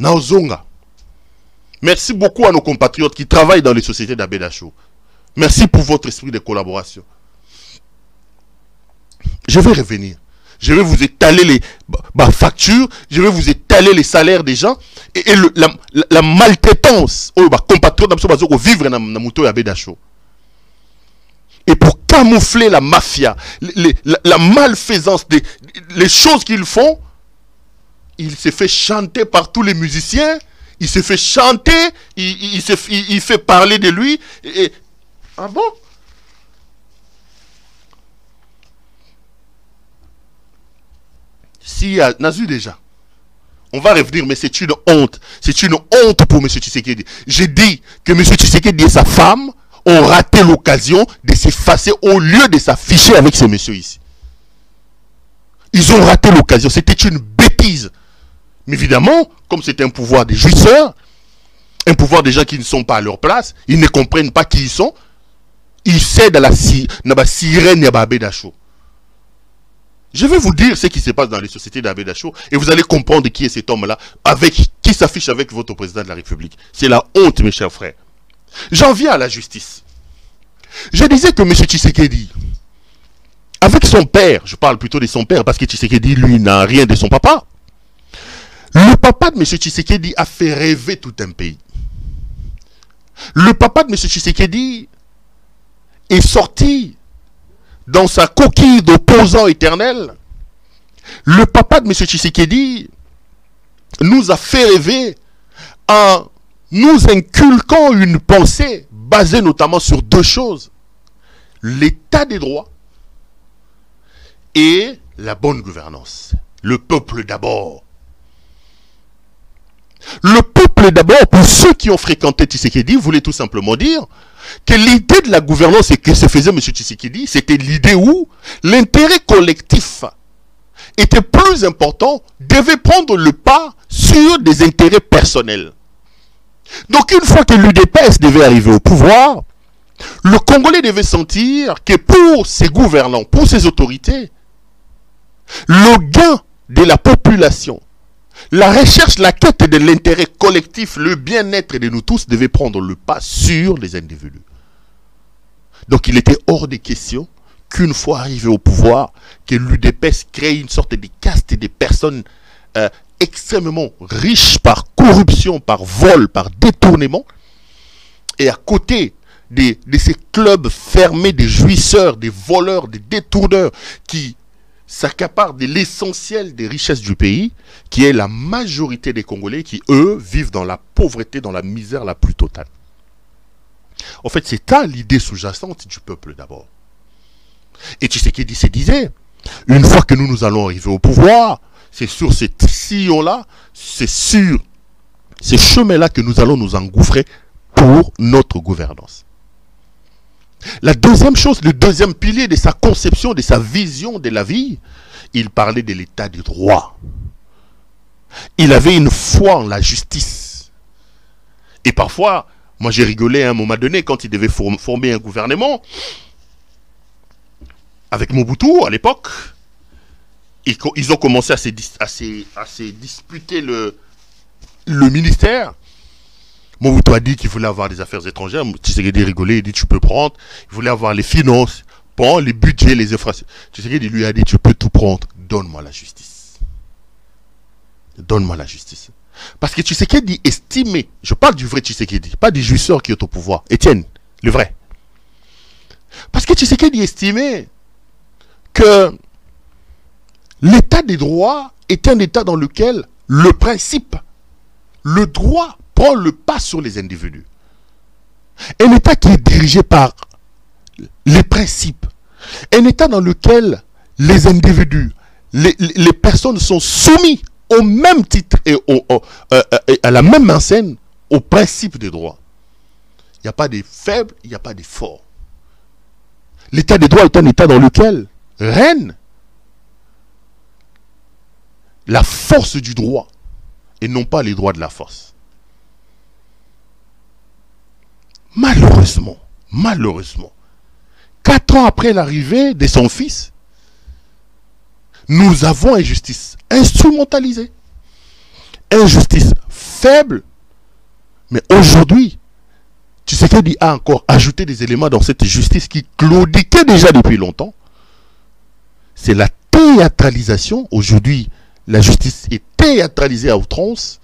Naozonga, merci beaucoup à nos compatriotes qui travaillent dans les sociétés d'Abed-Achour. Merci pour votre esprit de collaboration. Je vais revenir. Je vais vous étaler les factures. Je vais vous étaler les salaires des gens. Et la maltraitance. Compatriotes vivre dans Mouto et Abed-Achour. Et pour camoufler la mafia, la malfaisance, les choses qu'ils font, il se fait chanter par tous les musiciens. Il se fait chanter. Il fait parler de lui. Ah bon? Si Nazu déjà, on va revenir, mais c'est une honte. C'est une honte pour M. Tshisekedi. J'ai dit que M. Tshisekedi et sa femme ont raté l'occasion de s'effacer au lieu de s'afficher avec ces messieurs ici. Ils ont raté l'occasion. C'était une bêtise. Mais évidemment, comme c'est un pouvoir des jouisseurs, un pouvoir des gens qui ne sont pas à leur place, ils ne comprennent pas qui ils sont, ils cèdent à la sirène de Abed-Achour. Je vais vous dire ce qui se passe dans les sociétés d'Abed-Achour et vous allez comprendre qui est cet homme-là, qui s'affiche avec votre président de la République. C'est la honte, mes chers frères. J'en viens à la justice. Je disais que M. Tshisekedi, avec son père, je parle plutôt de son père parce que Tshisekedi, lui, n'a rien de son papa. Le papa de M. Tshisekedi a fait rêver tout un pays. Le papa de M. Tshisekedi est sorti dans sa coquille d'opposant éternel. Le papa de M. Tshisekedi nous a fait rêver en nous inculquant une pensée basée notamment sur deux choses. L'état des droits et la bonne gouvernance. Le peuple d'abord. Le peuple d'abord, pour ceux qui ont fréquenté Tshisekedi, voulait tout simplement dire que l'idée de la gouvernance et que se faisait M. Tshisekedi, c'était l'idée où l'intérêt collectif était plus important, devait prendre le pas sur des intérêts personnels. Donc une fois que l'UDPS devait arriver au pouvoir, le Congolais devait sentir que pour ses gouvernants, pour ses autorités, le gain de la population, la recherche, la quête de l'intérêt collectif, le bien-être de nous tous devait prendre le pas sur les individus. Donc il était hors de question qu'une fois arrivé au pouvoir, que l'UDPS crée une sorte de caste de personnes extrêmement riches par corruption, par vol, par détournement. Et à côté de ces clubs fermés des jouisseurs, des voleurs, des détourneurs qui s'accapare de l'essentiel des richesses du pays, qui est la majorité des Congolais qui, eux, vivent dans la pauvreté, dans la misère la plus totale. En fait, c'est ça l'idée sous-jacente du peuple d'abord. Et Tshisekedi se disait, une fois que nous allons arriver au pouvoir, c'est sur ces sillons-là, c'est sur ces chemins-là que nous allons nous engouffrer pour notre gouvernance. La deuxième chose, le deuxième pilier de sa conception, de sa vision de la vie, il parlait de l'état du droit. Il avait une foi en la justice. Et parfois, moi j'ai rigolé à un moment donné quand il devait former un gouvernement, avec Mobutu à l'époque, ils ont commencé à se disputer le ministère. Mobutu a dit qu'il voulait avoir des affaires étrangères. Tshisekedi rigolait, il dit tu peux prendre. Il voulait avoir les finances, prendre les budgets, les infrastructures. Tshisekedi lui a dit tu peux tout prendre, donne-moi la justice. Donne-moi la justice. Parce que Tshisekedi estimait, je parle du vrai Tshisekedi, pas des jouisseurs qui sont au pouvoir. Étienne, le vrai. Parce que Tshisekedi estimait que l'état des droits est un état dans lequel le principe, le droit prend le pas sur les individus. Un état qui est dirigé par les principes. Un état dans lequel les individus, les personnes sont soumis au même titre et à la même enseigne au principe des droits. Il n'y a pas de faibles, il n'y a pas de forts. L'état des droits est un état dans lequel règne la force du droit et non pas les droits de la force. Malheureusement, 4 ans après l'arrivée de son fils, nous avons une justice instrumentalisée, une justice faible, mais aujourd'hui, Tshisekedi a encore ajouté des éléments dans cette justice qui claudiquait déjà depuis longtemps. C'est la théâtralisation. Aujourd'hui, la justice est théâtralisée à outrance,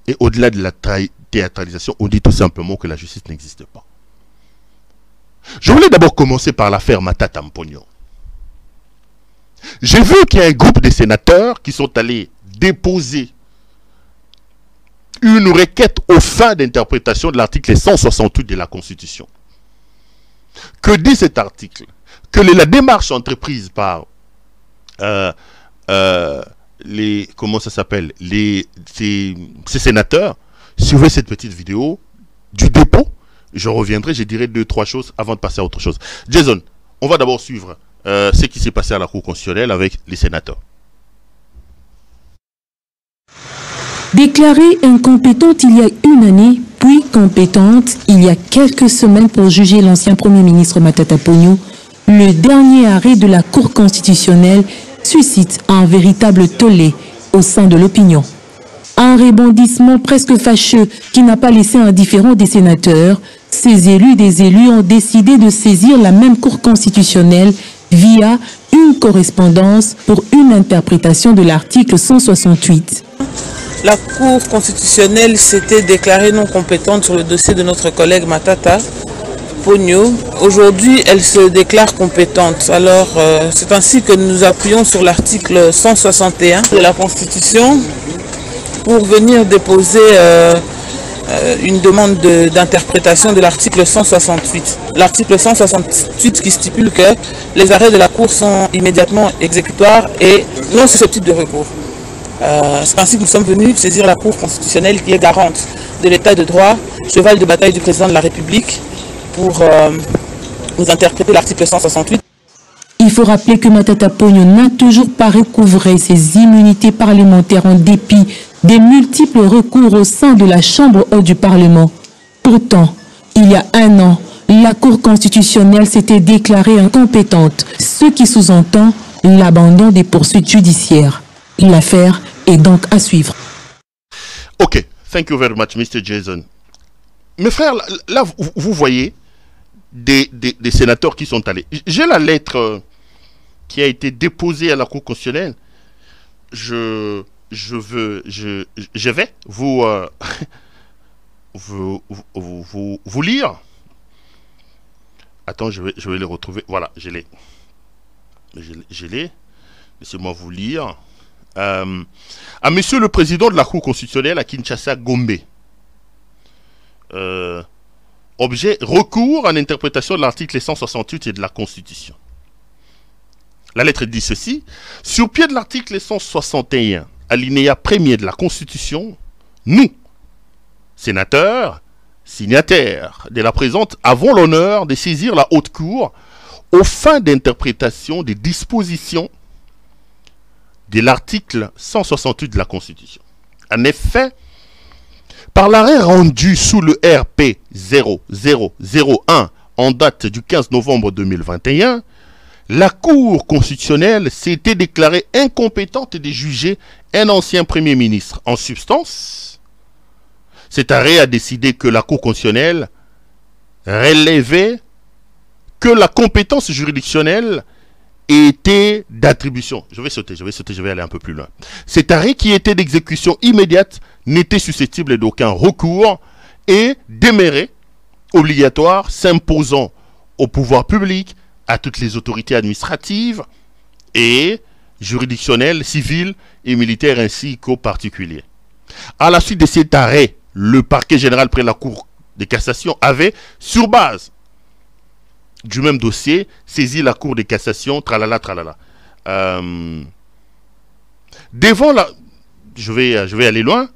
et au-delà de la théâtralisation, on dit tout simplement que la justice n'existe pas. Je voulais d'abord commencer par l'affaire Matata Mponyo. J'ai vu qu'il y a un groupe de sénateurs qui sont allés déposer une requête aux fins d'interprétation de l'article 168 de la Constitution. Que dit cet article? Que la démarche entreprise par ces sénateurs, suivez cette petite vidéo du dépôt. Je reviendrai, je dirai 2-3 choses avant de passer à autre chose. Jason, on va d'abord suivre ce qui s'est passé à la Cour constitutionnelle avec les sénateurs. Déclarée incompétente il y a une année, puis compétente il y a quelques semaines pour juger l'ancien Premier ministre Matata Ponyo, le dernier arrêt de la Cour constitutionnelle suscite un véritable tollé au sein de l'opinion. Un rebondissement presque fâcheux qui n'a pas laissé indifférent des sénateurs. Ces élus des élus ont décidé de saisir la même Cour constitutionnelle via une correspondance pour une interprétation de l'article 168. La Cour constitutionnelle s'était déclarée non compétente sur le dossier de notre collègue Matata Ponyo. Aujourd'hui, elle se déclare compétente. Alors, c'est ainsi que nous appuyons sur l'article 161 de la Constitution pour venir déposer une demande d'interprétation de l'article 168. L'article 168 qui stipule que les arrêts de la Cour sont immédiatement exécutoires et non susceptibles de recours. C'est ainsi que nous sommes venus saisir la Cour constitutionnelle qui est garante de l'état de droit, cheval de bataille du président de la République, pour nous interpréter l'article 168. Il faut rappeler que Matata Ponyo n'a toujours pas recouvré ses immunités parlementaires en dépit des multiples recours au sein de la Chambre haute du Parlement. Pourtant, il y a un an, la Cour constitutionnelle s'était déclarée incompétente, ce qui sous-entend l'abandon des poursuites judiciaires. L'affaire est donc à suivre. Ok, thank you very much, Mr. Jason. Mes frères, là, vous voyez des sénateurs qui sont allés. J'ai la lettre qui a été déposée à la Cour constitutionnelle. Je vais vous lire. Attends, je vais les retrouver. Voilà, je l'ai. laissez-moi vous lire, à Monsieur le Président de la Cour constitutionnelle à Kinshasa, Gombe. Objet, recours en interprétation de l'article 168 et de la Constitution. La lettre dit ceci. Sur pied de l'article 161, alinéa 1er de la Constitution, nous, sénateurs, signataires de la présente, avons l'honneur de saisir la Haute Cour aux fins d'interprétation des dispositions de l'article 168 de la Constitution. En effet, par l'arrêt rendu sous le RP 0001 en date du 15 novembre 2021, la Cour constitutionnelle s'était déclarée incompétente de juger un ancien Premier ministre. En substance, cet arrêt a décidé que la Cour constitutionnelle relevait que la compétence juridictionnelle était d'attribution. Je vais aller un peu plus loin. Cet arrêt qui était d'exécution immédiate n'était susceptible d'aucun recours et demeurait obligatoire, s'imposant au pouvoir public, à toutes les autorités administratives et juridictionnelles, civiles et militaires ainsi qu'aux particuliers. À la suite de cet arrêt, le parquet général près la Cour de cassation avait, sur base du même dossier, saisi la Cour de cassation, tralala, tralala. Devant la... Je vais aller loin.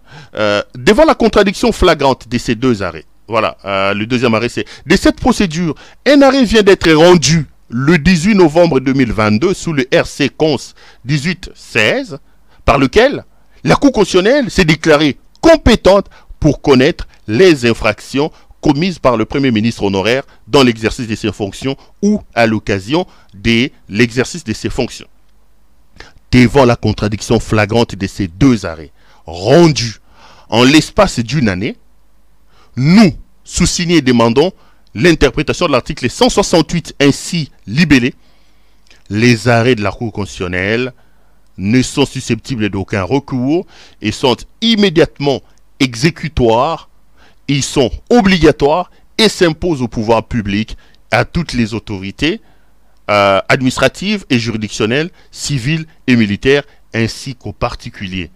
Devant la contradiction flagrante de ces deux arrêts. Voilà, le deuxième arrêt, c'est... De cette procédure, un arrêt vient d'être rendu le 18 novembre 2022 sous le RC Cons 1816, par lequel la Cour constitutionnelle s'est déclarée compétente pour connaître les infractions commises par le Premier ministre honoraire dans l'exercice de ses fonctions ou à l'occasion de l'exercice de ses fonctions. Devant la contradiction flagrante de ces deux arrêts, rendus en l'espace d'une année, nous, sous-signés, demandons l'interprétation de l'article 168 ainsi libellé. Les arrêts de la Cour constitutionnelle ne sont susceptibles d'aucun recours et sont immédiatement exécutoires. Ils sont obligatoires et s'imposent au pouvoir public, à toutes les autorités administratives et juridictionnelles, civiles et militaires, ainsi qu'aux particuliers.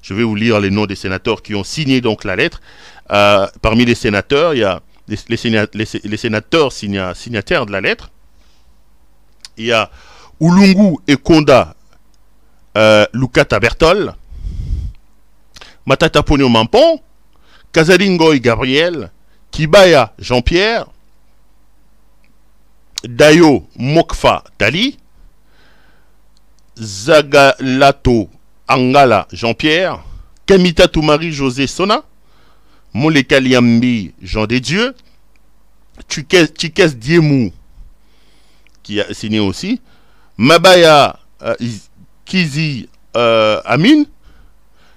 Je vais vous lire les noms des sénateurs qui ont signé donc la lettre. Parmi les sénateurs, il y a les sénateurs signataires de la lettre. Il y a Ulungu Ekonda Lukata Bertol, Matata Ponyo Mampon, Kazalingoy Gabriel, Kibaya Jean-Pierre, Dayo Mokfa Tali, Zagalato Angala Jean-Pierre, Kamita Toumari José Sona, Moleka Liambi Jean des Dieux, Chikes Diemou qui a signé aussi, Mabaya Kizi Amin,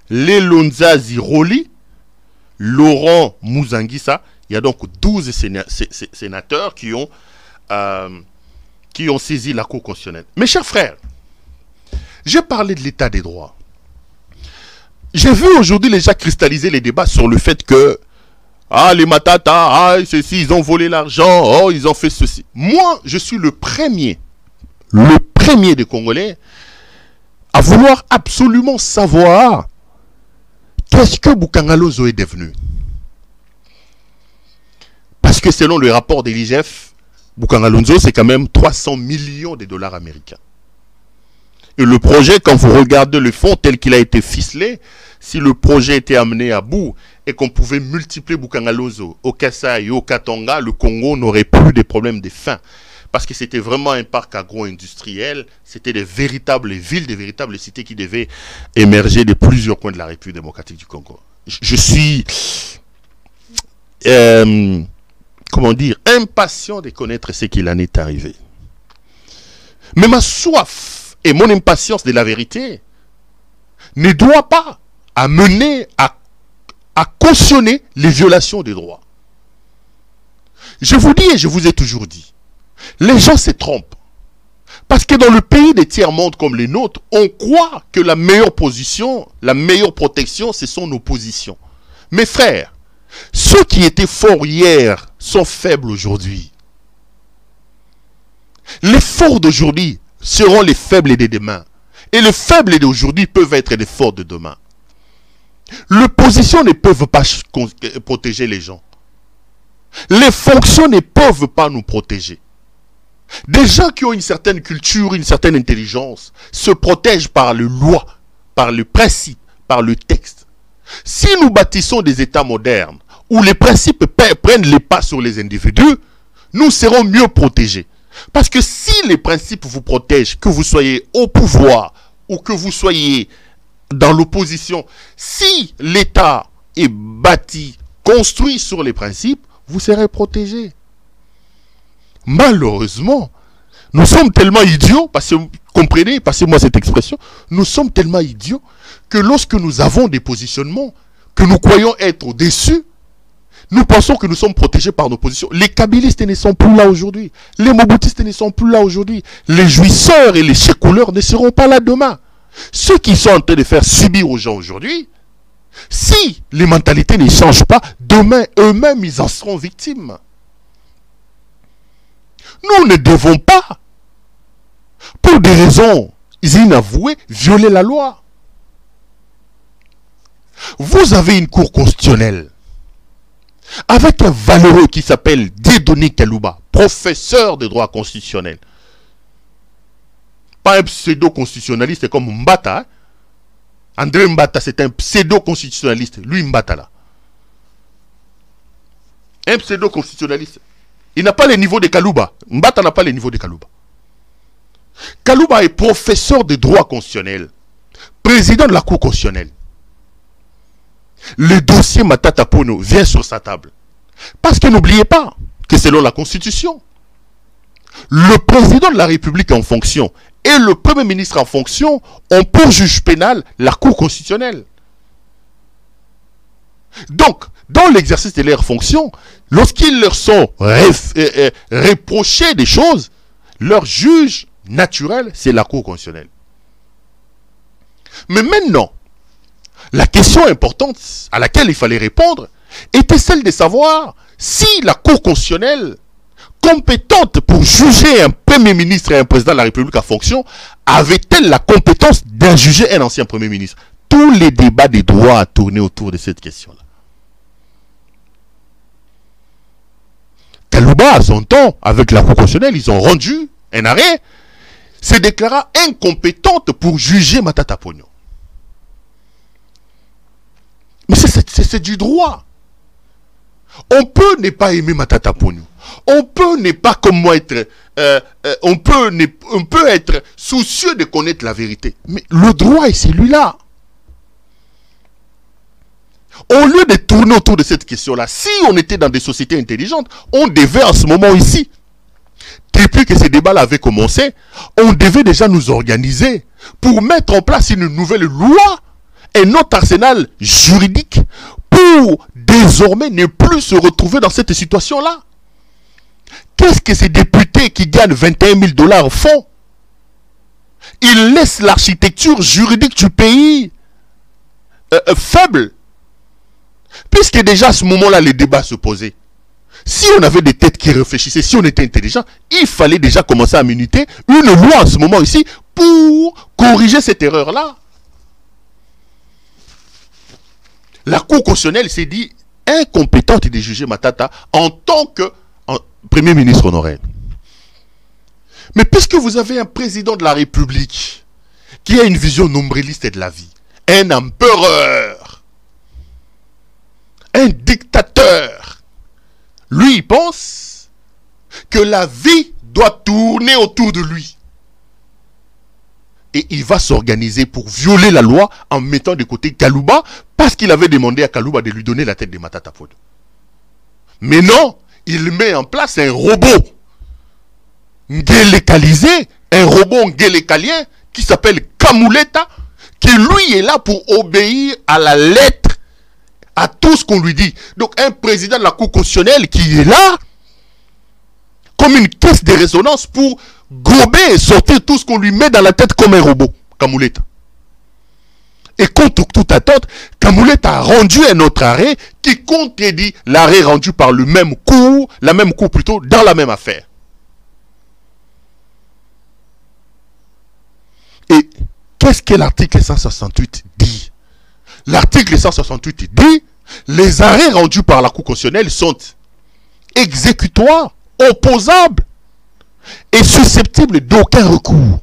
Lelonza Ziroli, Laurent Mouzangissa. Il y a donc 12 sénateurs qui ont saisi la Cour constitutionnelle. Mes chers frères, j'ai parlé de l'état des droits. J'ai vu aujourd'hui les gens cristalliser les débats sur le fait que les Matata, ceci, ils ont volé l'argent, ils ont fait ceci. Moi, je suis le premier des Congolais à vouloir absolument savoir qu'est-ce que Boukangalonzo est devenu. Parce que selon le rapport de l'IGF, Boukangalonzo, c'est quand même 300 millions de dollars américains. Et le projet, quand vous regardez le fond tel qu'il a été ficelé, si le projet était amené à bout et qu'on pouvait multiplier Boukangalonzo au Kasaï et au Katanga, le Congo n'aurait plus de problèmes de faim. Parce que c'était vraiment un parc agro-industriel, c'était des véritables villes, des véritables cités qui devaient émerger de plusieurs coins de la République démocratique du Congo. Je suis, comment dire, impatient de connaître ce qu'il en est arrivé. Mais ma soif et mon impatience de la vérité ne doit pas amener à cautionner les violations des droits. Je vous dis et je vous ai toujours dit, les gens se trompent. Parce que dans le pays des tiers-mondes comme les nôtres, on croit que la meilleure position, la meilleure protection, ce sont nos positions. Mes frères, ceux qui étaient forts hier sont faibles aujourd'hui. Les forts d'aujourd'hui seront les faibles de demain. Et les faibles d'aujourd'hui peuvent être les forts de demain. L'opposition ne peut pas protéger les gens. Les fonctions ne peuvent pas nous protéger. Des gens qui ont une certaine culture, une certaine intelligence, se protègent par les lois, par le principe, par le texte. Si nous bâtissons des États modernes, où les principes prennent les pas sur les individus, nous serons mieux protégés. Parce que si les principes vous protègent, que vous soyez au pouvoir ou que vous soyez dans l'opposition, si l'État est bâti, construit sur les principes, vous serez protégés. Malheureusement, nous sommes tellement idiots, parce que, comprenez, passez-moi cette expression, nous sommes tellement idiots que lorsque nous avons des positionnements que nous croyons être au-dessus, nous pensons que nous sommes protégés par nos positions. Les kabylistes ne sont plus là aujourd'hui. Les mobutistes ne sont plus là aujourd'hui. Les jouisseurs et les chécouleurs ne seront pas là demain. Ceux qui sont en train de faire subir aux gens aujourd'hui, si les mentalités ne changent pas, demain, eux-mêmes, ils en seront victimes. Nous ne devons pas, pour des raisons inavouées, violer la loi. Vous avez une cour constitutionnelle avec un valeureux qui s'appelle Dieudonné Kalouba, professeur de droit constitutionnel. Pas un pseudo-constitutionnaliste comme Mbata. Hein? André Mbata, c'est un pseudo-constitutionnaliste. Lui, Mbata, là. Un pseudo-constitutionnaliste. Il n'a pas le niveau de Kalouba. Mbata n'a pas le niveau de Kalouba. Kalouba est professeur de droit constitutionnel, président de la Cour constitutionnelle. Le dossier Matata Ponyo vient sur sa table. Parce que n'oubliez pas que selon la Constitution, le président de la République en fonction et le Premier ministre en fonction ont pour juge pénal la Cour constitutionnelle. Donc, dans l'exercice de leurs fonctions, lorsqu'ils leur sont reprochés des choses, leur juge naturel, c'est la Cour constitutionnelle. Mais maintenant, la question importante à laquelle il fallait répondre était celle de savoir si la Cour constitutionnelle, compétente pour juger un Premier ministre et un président de la République en fonction, avait-elle la compétence d'en juger un ancien Premier ministre? Tous les débats des droits tournaient autour de cette question-là. Kalouba, à son temps, avec la Cour constitutionnelle, ils ont rendu un arrêt, se déclara incompétente pour juger Matata Ponyo. Mais c'est du droit. On peut ne pas aimer Matata Ponyo. On peut ne pas comme moi être... on peut être soucieux de connaître la vérité. Mais le droit est celui-là. Au lieu de tourner autour de cette question-là, si on était dans des sociétés intelligentes, on devait en ce moment ici, depuis que ces débats-là avaient commencé, on devait déjà nous organiser pour mettre en place une nouvelle loi et notre arsenal juridique pour désormais ne plus se retrouver dans cette situation-là. Qu'est-ce que ces députés qui gagnent 21 000 $ font? Ils laissent l'architecture juridique du pays faible. Puisque déjà à ce moment-là, les débats se posaient. Si on avait des têtes qui réfléchissaient, si on était intelligent, il fallait déjà commencer à minuter une loi en ce moment ici pour corriger cette erreur-là. La Cour constitutionnelle s'est dit incompétente de juger Matata en tant que Premier ministre honoraire. Mais puisque vous avez un président de la République qui a une vision nombriliste de la vie, un empereur, un dictateur, lui il pense que la vie doit tourner autour de lui. Et il va s'organiser pour violer la loi en mettant de côté Kalouba parce qu'il avait demandé à Kalouba de lui donner la tête de Matata Ponyo. Mais non, il met en place un robot ngélécalisé, un robot ngélécalien qui s'appelle Kamuleta, qui lui est là pour obéir à la lettre, à tout ce qu'on lui dit. Donc un président de la Cour constitutionnelle qui est là, comme une caisse de résonance pour gober et sortir tout ce qu'on lui met dans la tête comme un robot, Kamuleta. Et contre toute attente, Kamuleta a rendu un autre arrêt qui contredit l'arrêt rendu par le même cour, la même cour plutôt, dans la même affaire. Et qu'est-ce que l'article 168 dit? L'article 168 dit les arrêts rendus par la Cour constitutionnelle sont exécutoires, opposables et susceptibles d'aucun recours.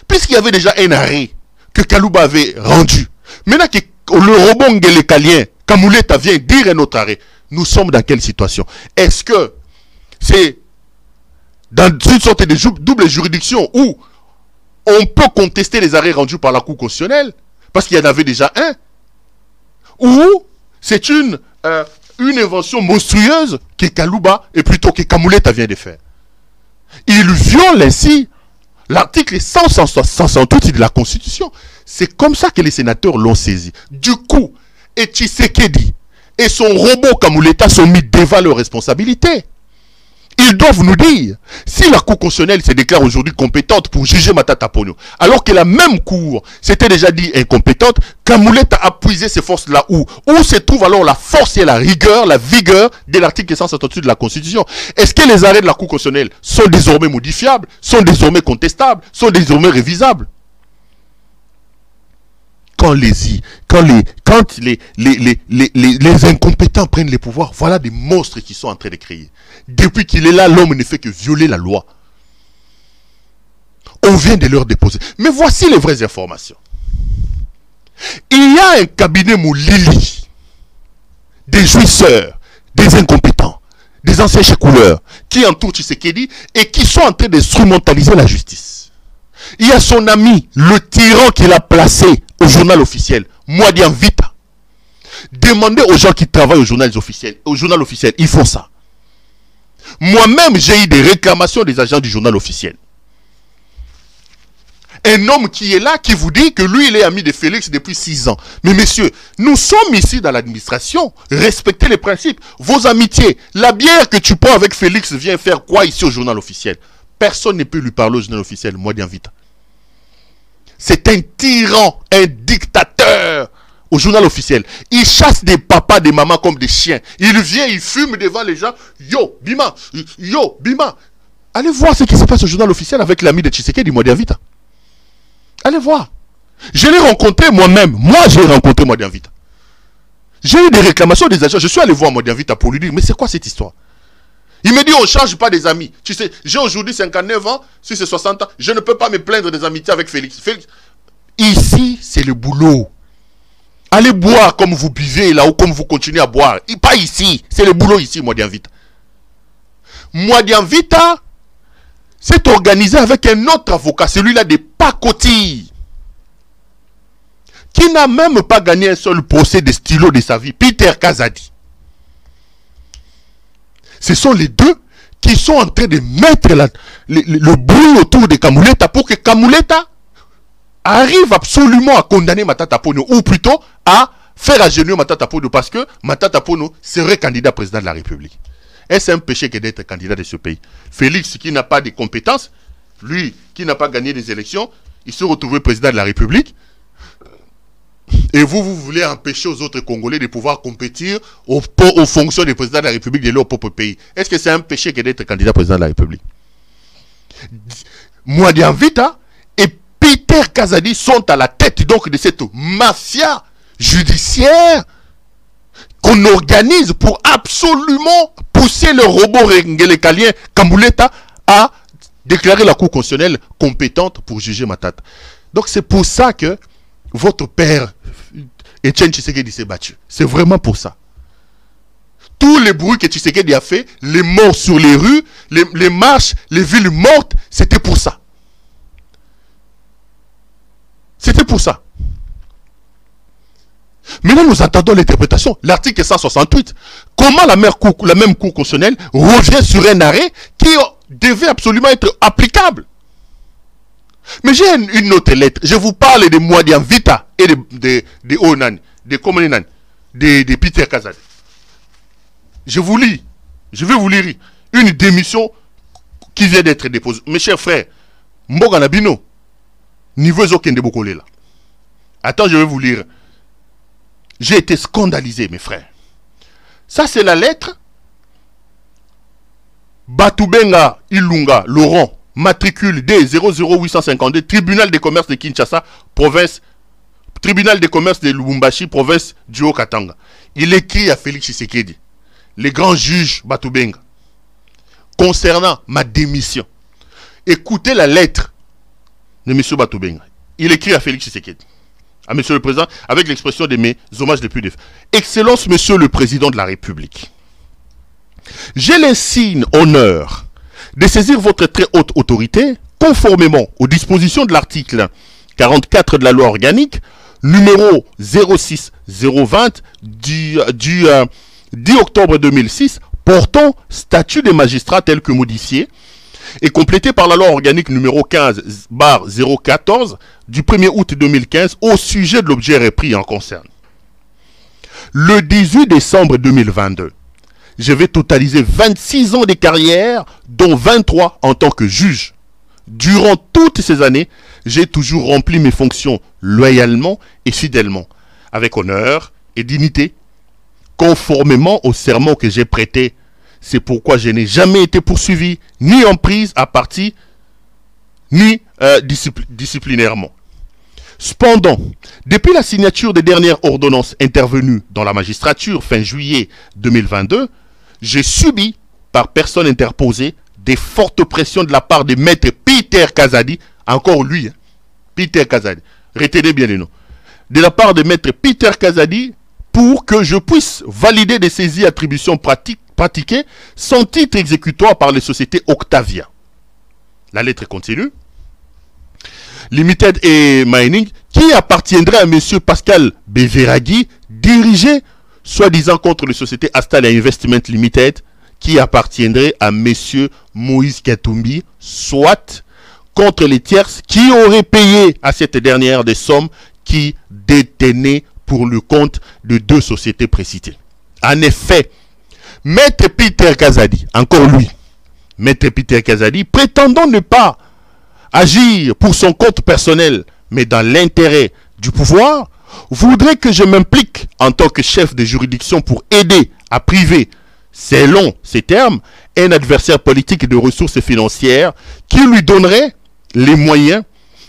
Puisqu'il y avait déjà un arrêt que Kalouba avait rendu, maintenant que le robot Ngelekalien, Kamouleta vient dire un autre arrêt, nous sommes dans quelle situation? Est-ce que c'est dans une sorte de double juridiction où on peut contester les arrêts rendus par la Cour constitutionnelle parce qu'il y en avait déjà un, ou c'est une invention monstrueuse que Kalouba et plutôt que Kamouleta vient de faire? Il viole ainsi l'article 168 de la Constitution. C'est comme ça que les sénateurs l'ont saisi. Du coup, et Tshisekedi et son robot Kamouleta sont mis devant leurs responsabilités. Ils doivent nous dire si la Cour constitutionnelle se déclare aujourd'hui compétente pour juger Matata Ponyo, alors que la même Cour s'était déjà dit incompétente. Kamouleta a puisé ses forces là où se trouve alors la force et la rigueur, la vigueur de l'article 168 de la Constitution. Est-ce que les arrêts de la Cour constitutionnelle sont désormais modifiables, sont désormais contestables, sont désormais révisables? Quand les incompétents prennent les pouvoirs, voilà des monstres qui sont en train de créer. Depuis qu'il est là, l'homme ne fait que violer la loi. On vient de leur déposer. Mais voici les vraies informations. Il y a un cabinet Moulili, des jouisseurs, des incompétents, des anciens chécouleurs, qui entourent Tshisekedi et qui sont en train d'instrumentaliser la justice. Il y a son ami, le tyran qu'il a placé au journal officiel, Mwadian Vita. Demandez aux gens qui travaillent au journal officiel, ils font ça. Moi-même, j'ai eu des réclamations des agents du journal officiel. Un homme qui est là, qui vous dit que lui, il est ami de Félix depuis 6 ans. Mais messieurs, nous sommes ici dans l'administration. Respectez les principes. Vos amitiés, la bière que tu prends avec Félix vient faire quoi ici au journal officiel? Personne ne peut lui parler au journal officiel, Mwadian Vita. C'est un tyran, un dictateur au journal officiel. Il chasse des papas, des mamans comme des chiens. Il vient, il fume devant les gens. Yo, Bima, yo, Bima. Allez voir ce qui se passe au journal officiel avec l'ami de Tshisekedi, Mwadian Vita. Allez voir. Je l'ai rencontré moi-même. Moi, j'ai rencontré Mwadian Vita. J'ai eu des réclamations des agents. Je suis allé voir Mwadian Vita pour lui dire, mais c'est quoi cette histoire? Il me dit, on ne change pas des amis. Tu sais, j'ai aujourd'hui 59 ans, si c'est 60 ans, je ne peux pas me plaindre des amitiés avec Félix. Ici, c'est le boulot. Allez boire comme vous buvez là ou comme vous continuez à boire. Et pas ici, c'est le boulot ici, Mwadian Vita. Mwadian Vita s'est organisé avec un autre avocat, celui-là des Pakoti, qui n'a même pas gagné un seul procès de stylo de sa vie, Peter Kazadi. Ce sont les deux qui sont en train de mettre le bruit autour de Kamouleta pour que Kamouleta arrive absolument à condamner Matata Ponyo, ou plutôt à faire agenouiller Matata Ponyo, parce que Matata Ponyo serait candidat président de la République. Est-ce un péché que d'être candidat de ce pays? Félix, qui n'a pas de compétences, lui qui n'a pas gagné des élections, il se retrouve président de la République. Et vous voulez empêcher aux autres Congolais de pouvoir compétir aux fonctions des présidents de la République de leur propre pays. Est-ce que c'est un péché que d'être candidat président de la République? Mwadian Vita et Peter Kazadi sont à la tête donc de cette mafia judiciaire qu'on organise pour absolument pousser le robot ngelekalien Kamouleta à déclarer la Cour constitutionnelle compétente pour juger Matata. Donc c'est pour ça que votre père, Etienne Tshisekedi, s'est battu. C'est vraiment pour ça. Tous les bruits que Tshisekedi a fait, les morts sur les rues, les marches, les villes mortes, c'était pour ça. C'était pour ça. Maintenant, nous attendons l'interprétation. L'article 168. Comment la même Cour constitutionnelle revient sur un arrêt qui devait absolument être applicable? Mais j'ai une autre lettre. Je vous parle de Mwadian Vita et de Onan, de Komonenan, de Peter Kazadi. Je vous lis. Je vais vous lire une démission qui vient d'être déposée. Mes chers frères, Mboga Nabino, niveau Zokende Bokole là. Attends, je vais vous lire. J'ai été scandalisé, mes frères. Ça, c'est la lettre Batubenga Ilunga Laurent matricule D00852, tribunal des commerces de Kinshasa, province, tribunal des commerces de Lubumbashi, province du Haut-Katanga. Il écrit à Félix Tshisekedi, les grands juges Batubenga, concernant ma démission. Écoutez la lettre de M. Batubenga. Il écrit à Félix Tshisekedi, à M. le Président, avec l'expression de mes hommages les plus défis. Excellence, M. le Président de la République. J'ai l'insigne honneur de saisir votre très haute autorité, conformément aux dispositions de l'article 44 de la loi organique, numéro 06020 du 10 octobre 2006, portant statut des magistrats tel que modifié, et complété par la loi organique numéro 15/014 du 1er août 2015 au sujet de l'objet repris en concerne. Le 18 décembre 2022, je vais totaliser 26 ans de carrière, dont 23 en tant que juge. Durant toutes ces années, j'ai toujours rempli mes fonctions loyalement et fidèlement, avec honneur et dignité, conformément au serment que j'ai prêté. C'est pourquoi je n'ai jamais été poursuivi, ni en prise à partie, ni disciplinairement. Cependant, depuis la signature des dernières ordonnances intervenues dans la magistrature fin juillet 2022, j'ai subi, par personne interposée, des fortes pressions de la part de maître Peter Kazadi, encore lui, hein, Peter Kazadi, retenez bien les noms, de la part de maître Peter Kazadi, pour que je puisse valider des saisies attributions pratiquées sans titre exécutoire par les sociétés Octavia. La lettre continue. Limited et Mining, qui appartiendrait à M. Pascal Beveragui, dirigé soi-disant contre les sociétés Astal Investment Limited, qui appartiendrait à M. Moïse Katumbi, soit contre les tierces qui auraient payé à cette dernière des sommes qui détenaient pour le compte de deux sociétés précitées. En effet, Maître Peter Kazadi, encore lui, Maître Peter Kazadi, prétendant ne pas agir pour son compte personnel, mais dans l'intérêt du pouvoir, voudrait que je m'implique en tant que chef de juridiction pour aider à priver, selon ces termes, un adversaire politique de ressources financières qui lui donnerait les moyens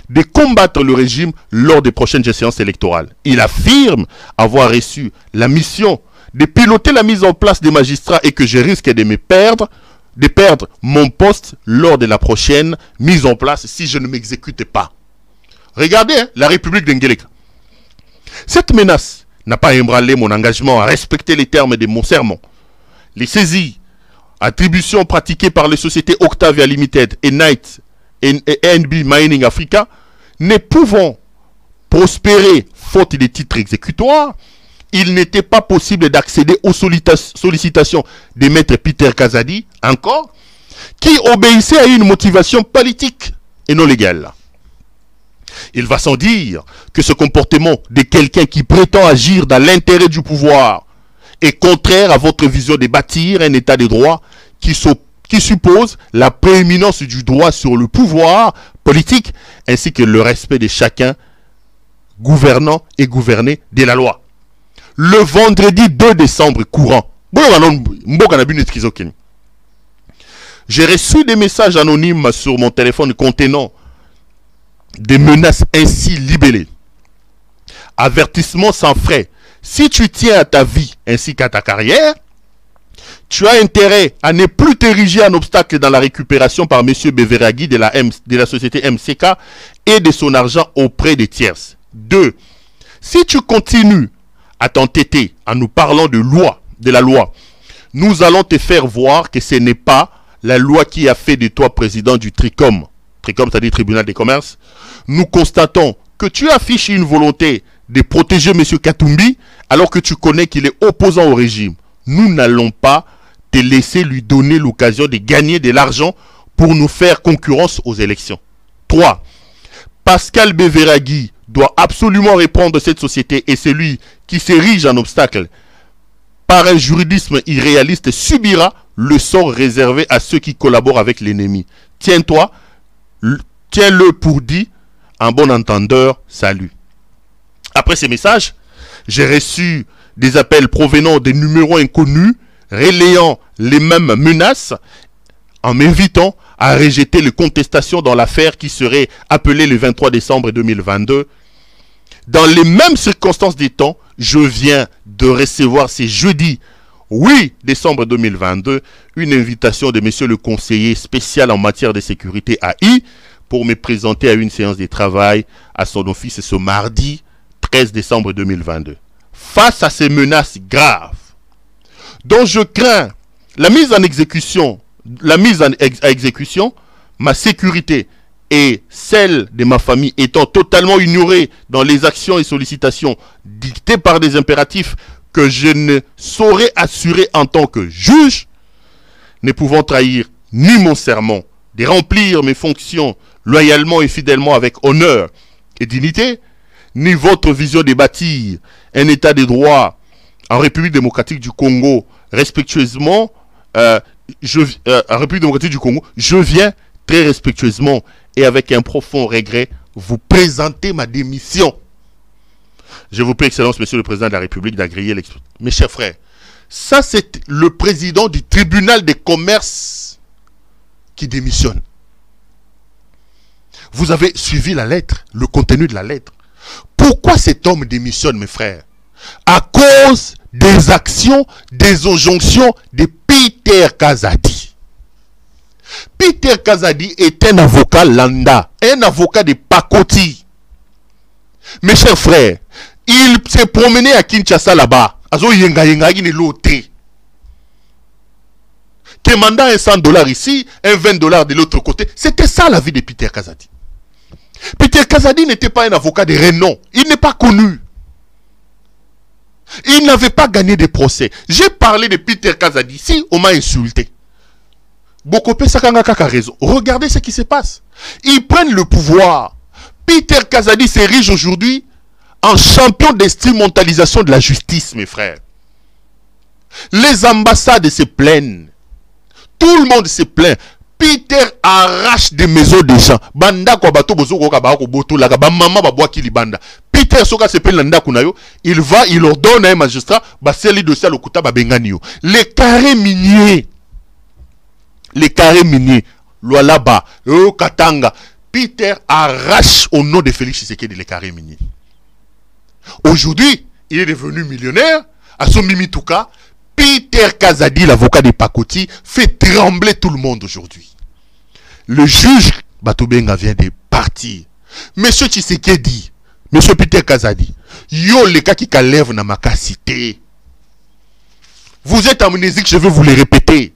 de combattre le régime lors des prochaines échéances électorales. Il affirme avoir reçu la mission de piloter la mise en place des magistrats et que je risque de perdre mon poste lors de la prochaine mise en place si je ne m'exécute pas. Regardez, hein, la République d'Ngeleka. Cette menace n'a pas ébranlé mon engagement à respecter les termes de mon serment. Les saisies, attributions pratiquées par les sociétés Octavia Limited et Knight et NB Mining Africa ne pouvant prospérer faute des titres exécutoires, il n'était pas possible d'accéder aux sollicitations de maître Peter Kazadi, encore, qui obéissait à une motivation politique et non légale. Il va sans dire que ce comportement de quelqu'un qui prétend agir dans l'intérêt du pouvoir est contraire à votre vision de bâtir un état de droit qui suppose la prééminence du droit sur le pouvoir politique ainsi que le respect de chacun gouvernant et gouverné de la loi. Le vendredi 2 décembre courant, j'ai reçu des messages anonymes sur mon téléphone contenant des menaces ainsi libellées. Avertissement sans frais. Si tu tiens à ta vie ainsi qu'à ta carrière, tu as intérêt à ne plus t'ériger en obstacle dans la récupération par M. Beveragui de la société MCK et de son argent auprès des tierces. 2. Si tu continues à t'entêter en nous parlant de la loi, nous allons te faire voir que ce n'est pas la loi qui a fait de toi président du TRICOM. TRICOM, c'est-à-dire Tribunal des commerces. Nous constatons que tu affiches une volonté de protéger M. Katumbi alors que tu connais qu'il est opposant au régime. Nous n'allons pas te laisser lui donner l'occasion de gagner de l'argent pour nous faire concurrence aux élections. 3. Pascal Beveragui doit absolument reprendre cette société et celui qui s'érige en obstacle par un juridisme irréaliste subira le sort réservé à ceux qui collaborent avec l'ennemi. Tiens-le pour dit, en bon entendeur, salut. Après ces messages, j'ai reçu des appels provenant des numéros inconnus, relayant les mêmes menaces, en m'invitant a rejeté les contestations dans l'affaire qui serait appelée le 23 décembre 2022. Dans les mêmes circonstances des temps, je viens de recevoir ce jeudi 8 décembre 2022 une invitation de monsieur le conseiller spécial en matière de sécurité AI pour me présenter à une séance de travail à son office ce mardi 13 décembre 2022. Face à ces menaces graves, dont je crains la mise en exécution, ma sécurité et celle de ma famille étant totalement ignorée dans les actions et sollicitations dictées par des impératifs que je ne saurais assurer en tant que juge, ne pouvant trahir ni mon serment de remplir mes fonctions loyalement et fidèlement avec honneur et dignité, ni votre vision de bâtir un état de droit en République démocratique du Congo respectueusement, je viens très respectueusement et avec un profond regret vous présenter ma démission. Je vous prie, Excellence, Monsieur le Président de la République, d'agréer l'expression. Mes chers frères, ça c'est le président du tribunal des commerces qui démissionne. Vous avez suivi la lettre, le contenu de la lettre. Pourquoi cet homme démissionne, mes frères? À cause des actions, des injonctions de Peter Kazadi. Peter Kazadi est un avocat lambda, un avocat de pacotille. Mes chers frères, il s'est promené à Kinshasa là-bas. Qui manda un $100 ici, un $20 de l'autre côté. C'était ça la vie de Peter Kazadi. Peter Kazadi n'était pas un avocat de renom. Il n'est pas connu. Il n'avait pas gagné de procès. J'ai parlé de Peter Kazadi ici, on m'a insulté. Bokopé Sakanga Kaka raison. Regardez ce qui se passe. Ils prennent le pouvoir. Peter Kazadi s'érige aujourd'hui en champion d'instrumentalisation de la justice, mes frères. Les ambassades se plaignent. Tout le monde se plaint. Peter arrache des maisons des gens. Banda kwa bato bozo kwa ba ko boto la ba mama ba boaki libanda. Peter soka se pelle nda kunayo, il va, il ordonne à un magistrat ba seli dossier lokuta ba benganio. Les carrés miniers. Lualaba, Katanga. Peter arrache au nom de Félix Tshisekedi les carrés miniers. Aujourd'hui, il est devenu millionnaire. À son Mimituka, Peter Kazadi, l'avocat de Pakoti, fait trembler tout le monde aujourd'hui. Le juge Batubenga vient de partir. Monsieur Tshisekedi, monsieur Peter Kazadi, yo le cas qui lève na makasité. Vous êtes amnésique, je vais vous le répéter.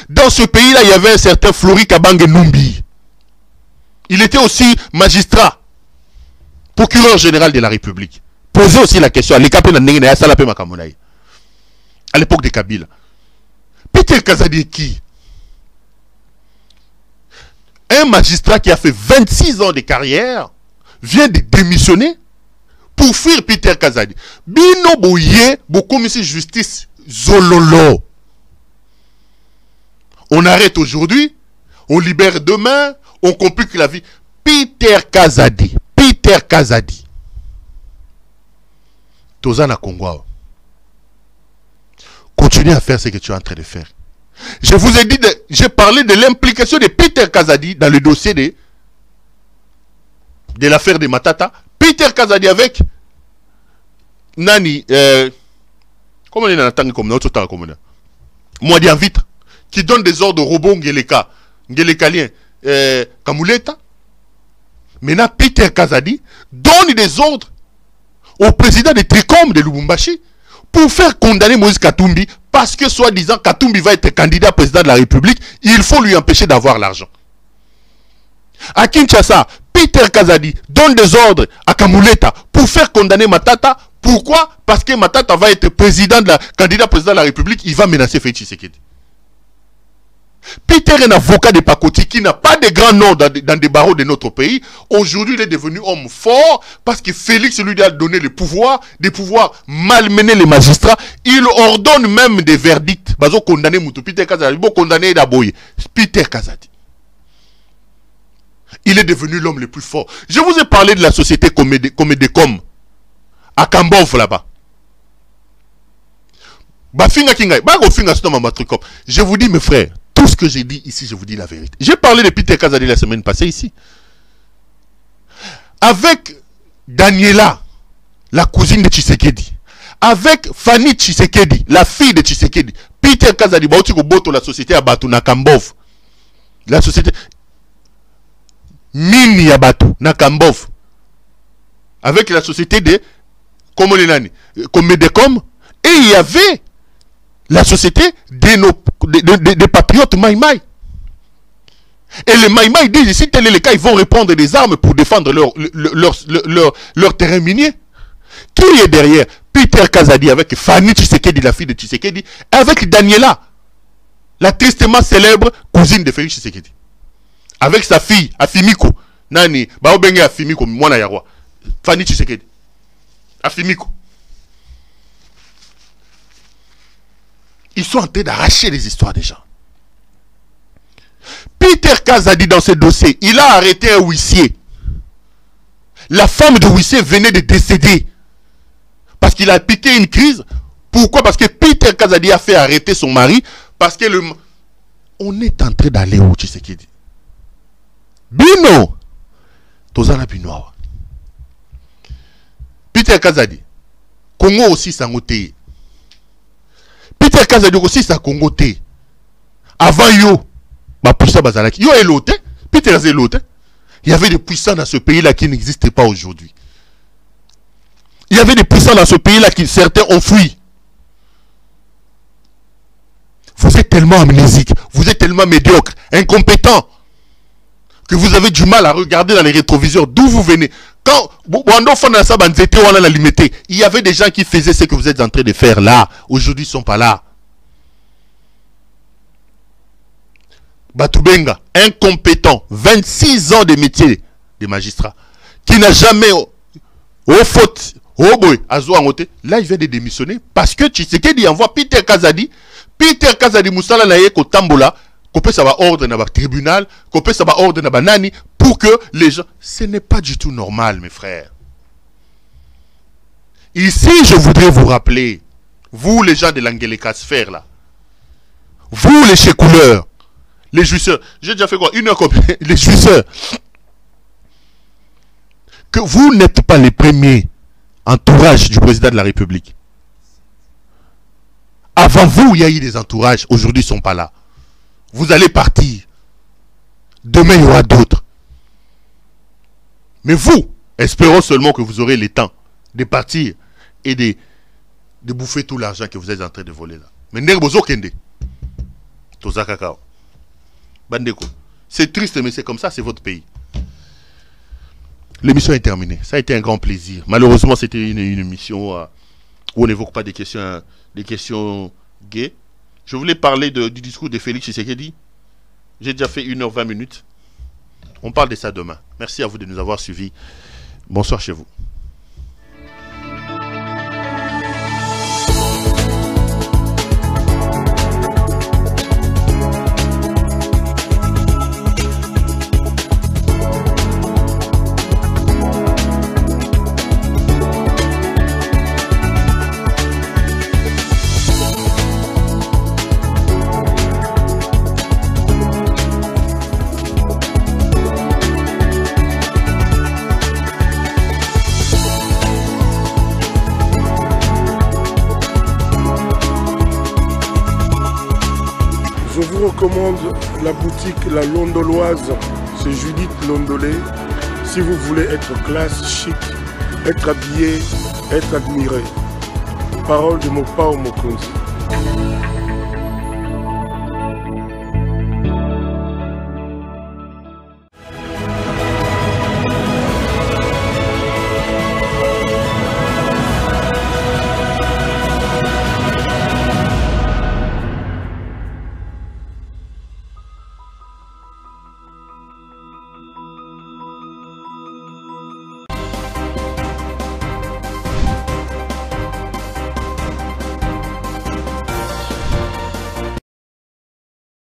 Dans ce pays-là, il y avait un certain Flori Kabange Numbi. Il était aussi magistrat, procureur général de la République. Posez aussi la question à l'époque de Kabila. Peter Kazadi est qui? Un magistrat qui a fait 26 ans de carrière vient de démissionner pour fuir Peter Kazadi. Bino Boye, commissaire justice Zololo. On arrête aujourd'hui, on libère demain, on complique la vie. Peter Kazadi. Tozana Congo. Continue à faire ce que tu es en train de faire. Je vous ai dit, j'ai parlé de l'implication de Peter Kazadi dans le dossier de l'affaire de Matata. Peter Kazadi avec Nani, comment on est dans la tangue comme notre temps comme moi vite, qui donne des ordres au robot Ngelekalien, Kamuleta. Maintenant, Peter Kazadi donne des ordres au président de Tricom de Lubumbashi pour faire condamner Moïse Katumbi parce que soi-disant Katumbi va être candidat président de la République, il faut lui empêcher d'avoir l'argent. À Kinshasa, Peter Kazadi donne des ordres à Kamuleta pour faire condamner Matata. Pourquoi? Parce que Matata va être candidat président de la République, il va menacer Félix Tshisekedi. Peter est un avocat de Pakoti qui n'a pas de grand nom dans des barreaux de notre pays. Aujourd'hui, il est devenu homme fort parce que Félix lui a donné le pouvoir, de pouvoir malmener les magistrats. Il ordonne même des verdicts. Bazo condamné Moutou Peter Kazadi, bo condamné Daboye. Peter Kazadi. Il est devenu l'homme le plus fort. Je vous ai parlé de la société Comédécom à Cambove là-bas. Je vous dis, mes frères, tout ce que j'ai dit ici, je vous dis la vérité. J'ai parlé de Peter Kazadi la semaine passée ici. Avec Daniela, la cousine de Tshisekedi, avec Fanny Tshisekedi, la fille de Tshisekedi, Peter Kazadi, la société à Batu Nakambov, la société Mini à Batu Nakambov, avec la société de Comedecom, et il y avait la société des patriotes Maïmaï. Et les Maïmaï disent ici, tel est le cas, ils vont reprendre des armes pour défendre leur terrain minier. Qui est derrière? Peter Kazadi avec Fanny Tshisekedi, la fille de Tshisekedi, avec Daniela, la tristement célèbre cousine de Félix Tshisekedi. Avec sa fille, Afimiko. Nani, Baobenge Afimiko, Mwana Yarwa. Fanny Tshisekedi. Afimiko. Ils sont en train d'arracher les histoires des gens. Peter Kazadi, dans ce dossier, il a arrêté un huissier. La femme de huissier venait de décéder. Parce qu'il a piqué une crise. Pourquoi? Parce que Peter Kazadi a fait arrêter son mari. Parce que on est en train d'aller où, Tshisekedi? Bino! Tozana Binoa. Peter Kazadi. Congo aussi s'angoté. Peter Kazadi aussi sa Congo té. Avant yo, ma puissance bazalaki. Yo elote, Peter elote. Il y avait des puissants dans ce pays-là qui n'existaient pas aujourd'hui. Il y avait des puissants dans ce pays-là qui certains ont fui. Vous êtes tellement amnésique, vous êtes tellement médiocre, incompétent, que vous avez du mal à regarder dans les rétroviseurs d'où vous venez. Quand il y avait des gens qui faisaient ce que vous êtes en train de faire là. Aujourd'hui, ils ne sont pas là. Batubenga, incompétent, 26 ans de métier de magistrat, qui n'a jamais faute, là il vient de démissionner parce que Tshisekedi envoie Peter Kazadi Moussala Naye Kotambola, qu'on ça va ordre dans le tribunal, qu'on ça va ordre dans le nani, pour que les gens... Ce n'est pas du tout normal, mes frères. Ici, je voudrais vous rappeler, vous les gens de l'Angelica Sphère là, vous les chécouleurs, les jouisseurs, j'ai déjà fait quoi? Une heure combien? Les jouisseurs, que vous n'êtes pas les premiers entourages du président de la République. Avant vous, il y a eu des entourages, aujourd'hui ils ne sont pas là. Vous allez partir. Demain, il y aura d'autres. Mais vous, espérons seulement que vous aurez le temps de partir et de bouffer tout l'argent que vous êtes en train de voler là. Mais Nerbozo Kende. Toza Kakao. Bandeko. C'est triste, mais c'est comme ça, c'est votre pays. L'émission est terminée. Ça a été un grand plaisir. Malheureusement, c'était une émission où on n'évoque pas des questions gays. Je voulais parler du discours de Félix Tshisekedi. J'ai déjà fait 1h20 minutes. On parle de ça demain. Merci à vous de nous avoir suivis. Bonsoir chez vous. Je vous recommande la boutique La Londoloise, c'est Judith Londolé. Si vous voulez être classe, chic, être habillé, être admiré. Parole de Mopao Mokonzi.